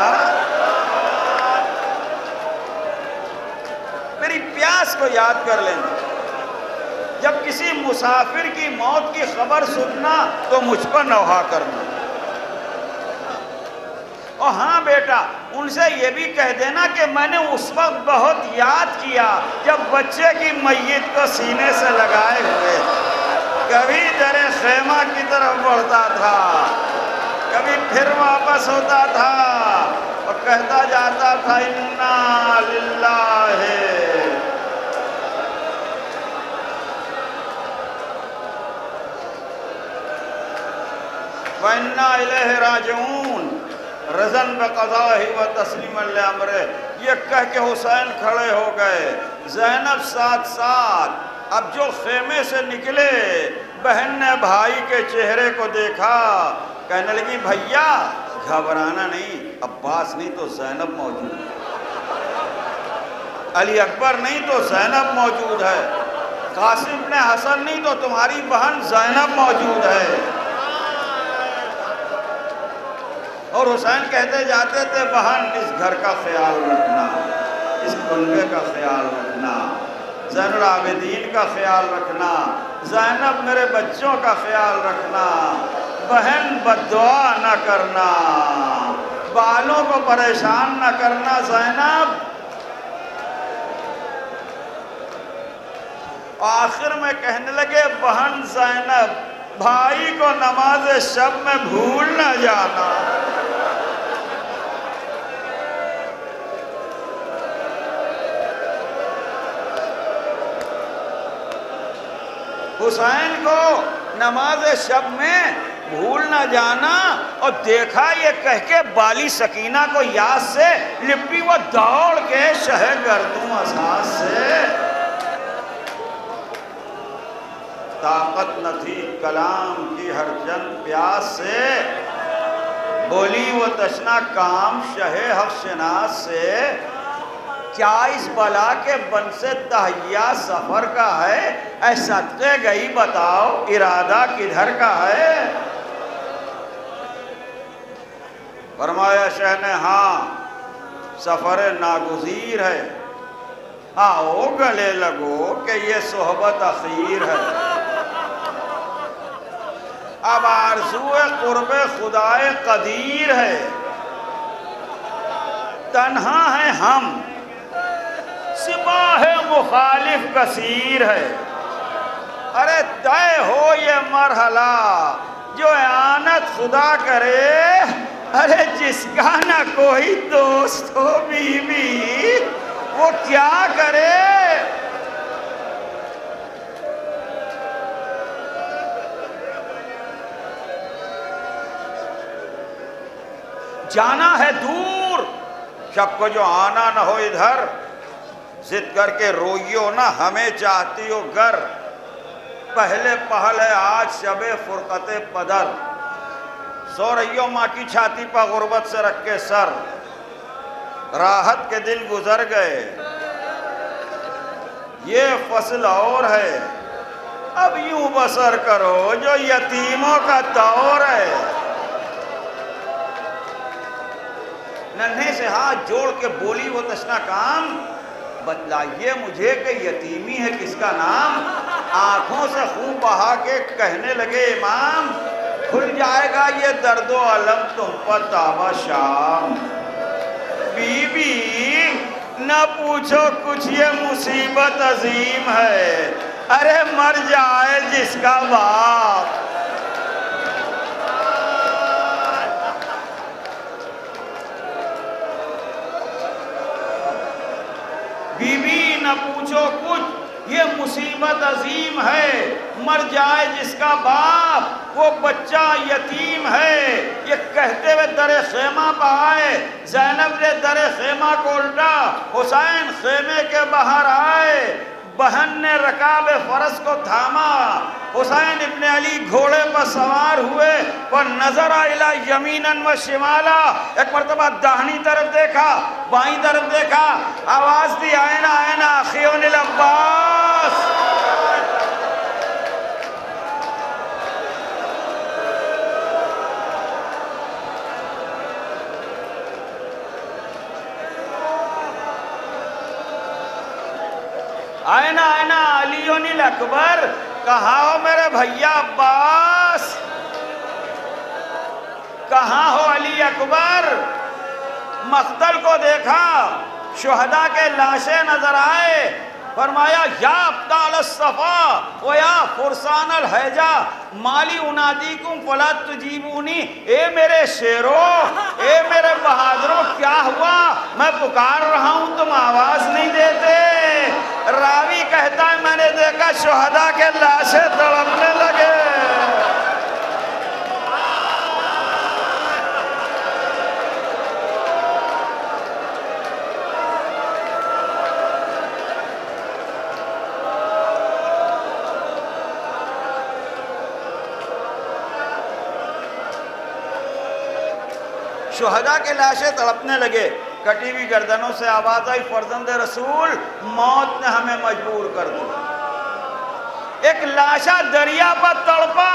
میری پیاس کو یاد کر لینا، جب کسی مسافر کی موت کی خبر سننا تو مجھ پر نوحہ کرنا، اور ہاں بیٹا ان سے یہ بھی کہہ دینا کہ میں نے اس وقت بہت یاد کیا جب بچے کی میت کو سینے سے لگائے ہوئے کبھی در خیمہ کی طرف بڑھتا تھا، کبھی پھر واپس ہوتا تھا اور کہتا جاتا تھا اِنَّا لِلَّهِ وَإِنَّا إِلَيْهِ رَاجِعُونَ رضن بقضائہ و تسلیما لامرہ۔ یہ کہہ کے حسین کھڑے ہو گئے، زینب ساتھ ساتھ۔ اب جو خیمے سے نکلے بہن نے بھائی کے چہرے کو دیکھا، کہنے لگی بھیا گھبرانا نہیں، عباس نہیں تو زینب موجود ہے، علی اکبر نہیں تو زینب موجود ہے، قاسم بن حسن نہیں تو تمہاری بہن زینب موجود ہے۔ اور حسین کہتے جاتے تھے بہن اس گھر کا خیال رکھنا، اس کنبے کا خیال رکھنا، زین العابدین کا خیال رکھنا، زینب میرے بچوں کا خیال رکھنا، بہن بد دعا نہ کرنا، بالوں کو پریشان نہ کرنا زینب۔ آخر میں کہنے لگے بہن زینب بھائی کو نماز شب میں بھول نہ جانا۔ حسین کو نماز شب میں بھول نہ جانا، اور دیکھا یہ کہہ کے بالی سکینہ کو یاد سے لپٹی وہ دوڑ کے شہ گردوں اساس سے۔ طاقت نہ تھی کلام کی ہر جن پیاس سے، بولی وہ تشنا کام شہ حق شناس سے۔ کیا اس بلا کے بن سے تہیا سفر کا ہے، اے صدقے گئی بتاؤ ارادہ کدھر کا ہے۔ فرمایا شہ نے ہاں سفر ناگزیر ہے، آؤ گلے لگو کہ یہ صحبت اخیر ہے۔ اب آرزو قرب خدائے قدیر ہے، تنہا ہے ہم سپاہ مخالف کثیر ہے۔ ارے طے ہو یہ مرحلہ جو اعانت خدا کرے، ارے جس کا نہ کوئی دوست ہو بیوی وہ کیا کرے۔ جانا ہے دور شب کو جو آنا نہ ہو ادھر، ضد کر کے روئیو نہ ہمیں چاہتی ہو گر، پہلے پہل ہے آج شب فرقت پدر، سو رہیو ماں کی چھاتی پہ غربت سے رکھ کے سر، راحت کے دل گزر گئے یہ فصل اور ہے، اب یوں بسر کرو جو یتیموں کا دور ہے۔ ننھے سے ہاتھ جوڑ کے بولی وہ تشنا کام، بتلائیے مجھے کہ یتیمی ہے کس کا نام۔ آنکھوں سے خون بہا کے کہنے لگے امام، کھل جائے گا یہ درد و علم تم پر تابہ شام۔ بی بی نہ پوچھو کچھ یہ مصیبت عظیم ہے، ارے مر جائے جس کا باپ۔ بی بی نہ پوچھو کچھ یہ مصیبت عظیم ہے، مر جائے جس کا باپ، وہ بچہ یتیم ہے۔ یہ کہتے ہوئے در خیمہ پہ آئے، زینب نے در خیمہ کو الٹا، حسین خیمے کے باہر آئے، بہن نے رکاب فرس کو تھاما، حسین ابن علی گھوڑے پر سوار ہوئے، پر نظر الی یمیناً و شمالا، ایک مرتبہ داہنی طرف دیکھا، بائیں طرف دیکھا، آواز دی آئینہ آئینہ اخیون العباس۔ آئینہ آئینہ علیون الاکبر، کہاں ہو میرے بھیا عباس، کہاں ہو علی اکبر؟ مقتل کو دیکھا، شہداء کے لاشیں نظر آئے، فرمایا یا ابطال الصفا و یا فرسان الحیجہ مالی انادیکم فلا تجیبونی، اے میرے شیرو، اے میرے بہادروں، کیا ہوا؟ میں پکار رہا ہوں تم آواز نہیں دیتے۔ راوی کہتا ہے میں نے دیکھا شہداء کے لاشیں تڑپنے لگے۔ شہداء کے لاشیں تڑپنے لگے، کٹی ہوئی گردنوں سے آواز آئی فرزند رسول، موت نے ہمیں مجبور کر دیا۔ ایک لاشا دریا پر تڑپا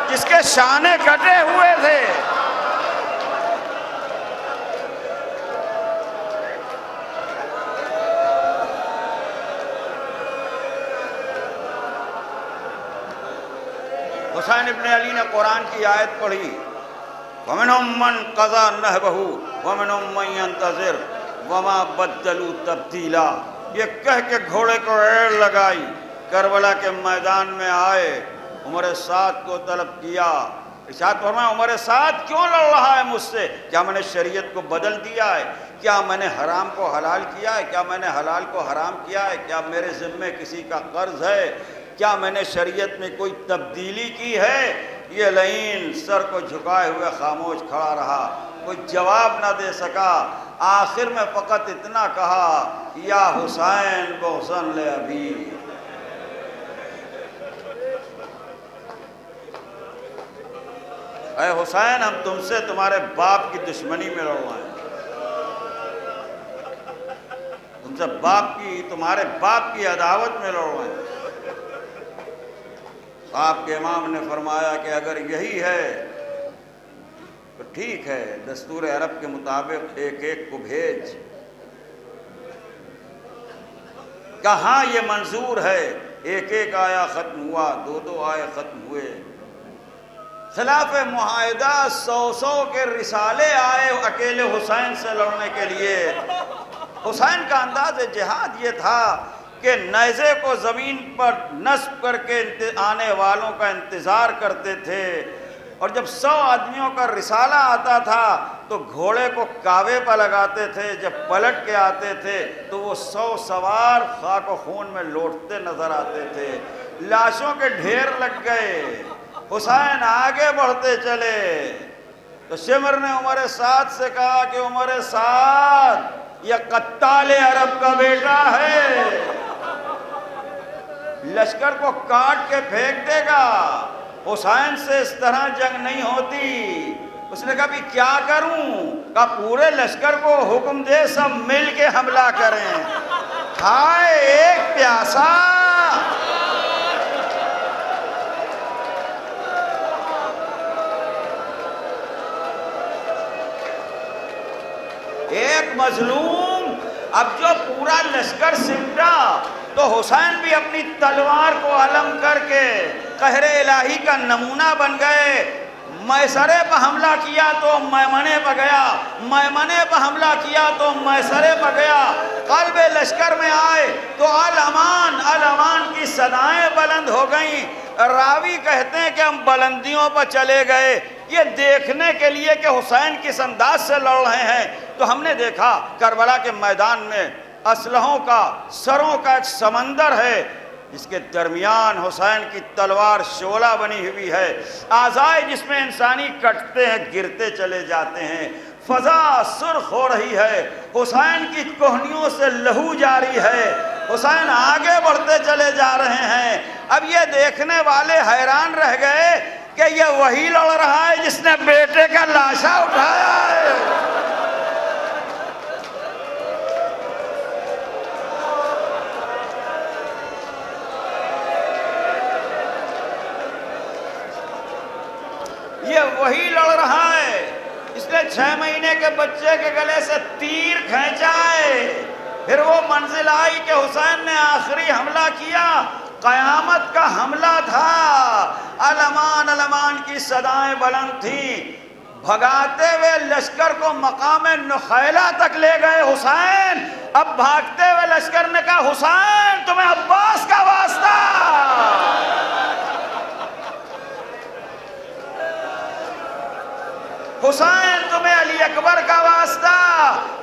جس کے شانے کٹے ہوئے تھے۔ حسین ابن علی نے قرآن کی آیت پڑھی، وَمِنْهُمْ مَنْ قَضَى نَحْبَهُ وَمِنْهُمْ مَنْ يَنْتَظِرُ وَمَا بَدَّلُوا تَبْدِيلًا۔ یہ کہہ کے گھوڑے کو ایڑ لگائی، کربلا کے میدان میں آئے، عمر سعد کو طلب کیا۔ ارشاد فرمایا عمر سعد کیوں لڑ رہا ہے مجھ سے؟ کیا میں نے شریعت کو بدل دیا ہے؟ کیا میں نے حرام کو حلال کیا ہے؟ کیا میں نے حلال کو حرام کیا ہے؟ کیا میرے ذمے کسی کا قرض ہے؟ کیا میں نے شریعت میں کوئی تبدیلی کی ہے؟ یہ لعین سر کو جھکائے ہوئے خاموش کھڑا رہا، کوئی جواب نہ دے سکا۔ آخر میں فقط اتنا کہا، یا حسین بغضاً لأبی۔ اے حسین ہم تم سے تمہارے باپ کی دشمنی میں لڑ رہے ہیں، تم سے تمہارے باپ کی عداوت میں لڑ رہے ہیں۔ آپ کے امام نے فرمایا کہ اگر یہی ہے تو ٹھیک ہے، دستور عرب کے مطابق ایک ایک کو بھیج۔ کہاں یہ منظور ہے ایک ایک آیا ختم ہوا، دو دو آئے ختم ہوئے۔ خلاف معاہدہ 100 کے رسالے آئے اکیلے حسین سے لڑنے کے لیے۔ حسین کا انداز جہاد یہ تھا کہ نیزے کو زمین پر نصب کر کے آنے والوں کا انتظار کرتے تھے، اور جب 100 آدمیوں کا رسالہ آتا تھا تو گھوڑے کو کاوے پر لگاتے تھے، جب پلٹ کے آتے تھے تو وہ 100 سوار خاک و خون میں لوٹتے نظر آتے تھے۔ لاشوں کے ڈھیر لگ گئے، حسین آگے بڑھتے چلے تو شمر نے عمر سعد سے کہا کہ عمر سعد یہ قتال عرب کا بیٹا ہے، لشکر کو کاٹ کے پھینک دے گا، حسین سے اس طرح جنگ نہیں ہوتی۔ اس نے کہا بھی کیا کروں؟ کہا پورے لشکر کو حکم دے سب مل کے حملہ کریں۔ ہائے ایک پیاسا، ایک مظلوم، اب جو پورا لشکر سمٹا تو حسین بھی اپنی تلوار کو علم کر کے قہر الہی کا نمونہ بن گئے۔ میسرے پہ حملہ کیا تو میمنے پہ گیا، میمنے پہ حملہ کیا تو میسرے پہ گیا، قلب لشکر میں آئے تو الامان الامان کی صدائیں بلند ہو گئیں۔ راوی کہتے ہیں کہ ہم بلندیوں پر چلے گئے یہ دیکھنے کے لیے کہ حسین کس انداز سے لڑ رہے ہیں، تو ہم نے دیکھا کربلا کے میدان میں اسلحوں کا، سروں کا ایک سمندر ہے، جس کے درمیان حسین کی تلوار شعلہ بنی ہوئی ہے، اعضائے جس میں انسانی کٹتے ہیں گرتے چلے جاتے ہیں، فضا سرخ ہو رہی ہے، حسین کی کوہنیوں سے لہو جاری ہے، حسین آگے بڑھتے چلے جا رہے ہیں۔ اب یہ دیکھنے والے حیران رہ گئے کہ یہ وہی لڑ رہا ہے جس نے بیٹے کا لاشا اٹھایا ہے۔ یہ وہی لڑ رہا ہے اس نے 6 مہینے کے بچے کے گلے سے تیر کھینچا ہے۔ پھر وہ منزل آئی کہ حسین نے آخری حملہ کیا، قیامت کا حملہ تھا، الامان الامان کی صدائیں بلند تھیں، بھگاتے ہوئے لشکر کو مقام نخیلہ تک لے گئے حسین۔ اب بھاگتے ہوئے لشکر نے کہا حسین تمہیں عباس کا واسطہ، حسین تمہیں علی اکبر کا واسطہ،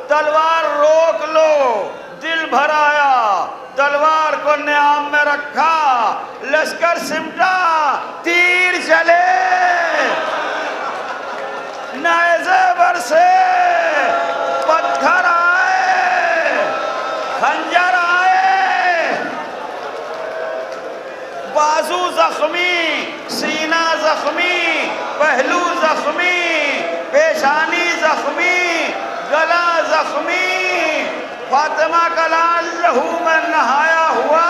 تلوار روک لو۔ دل بھر آیا، تلوار کو نیام میں رکھا، لشکر سمٹا، تیر چلے، نیزے برسے، پتھر آئے، خنجر آئے، بازو زخمی، سینہ زخمی، پہلو زخمی، پیشانی زخمی، گلا زخمی، فاطمہ کا لال لہو میں نہایا ہوا،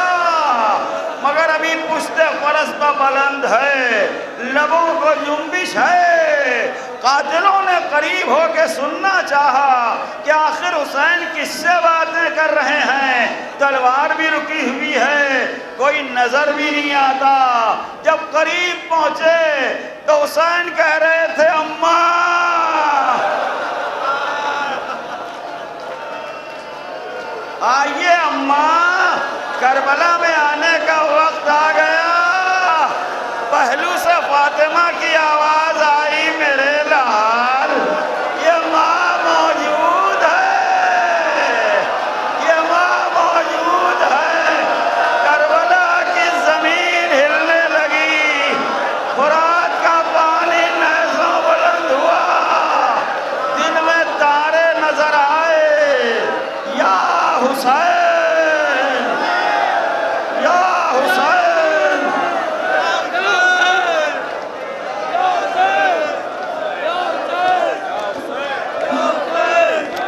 مگر ابھی پشت فرس پہ بلند ہے، لبوں کو جنبش ہے۔ قاتلوں نے قریب ہو کے سننا چاہا کہ آخر حسین کس سے باتیں کر رہے ہیں، تلوار بھی رکی ہوئی ہے، کوئی نظر بھی نہیں آتا۔ جب قریب پہنچے تو حسین کہہ رہے تھے اماں آئیے اماں، کربلا میں آنے کا وقت آ گیا۔ پہلو سے فاطمہ کی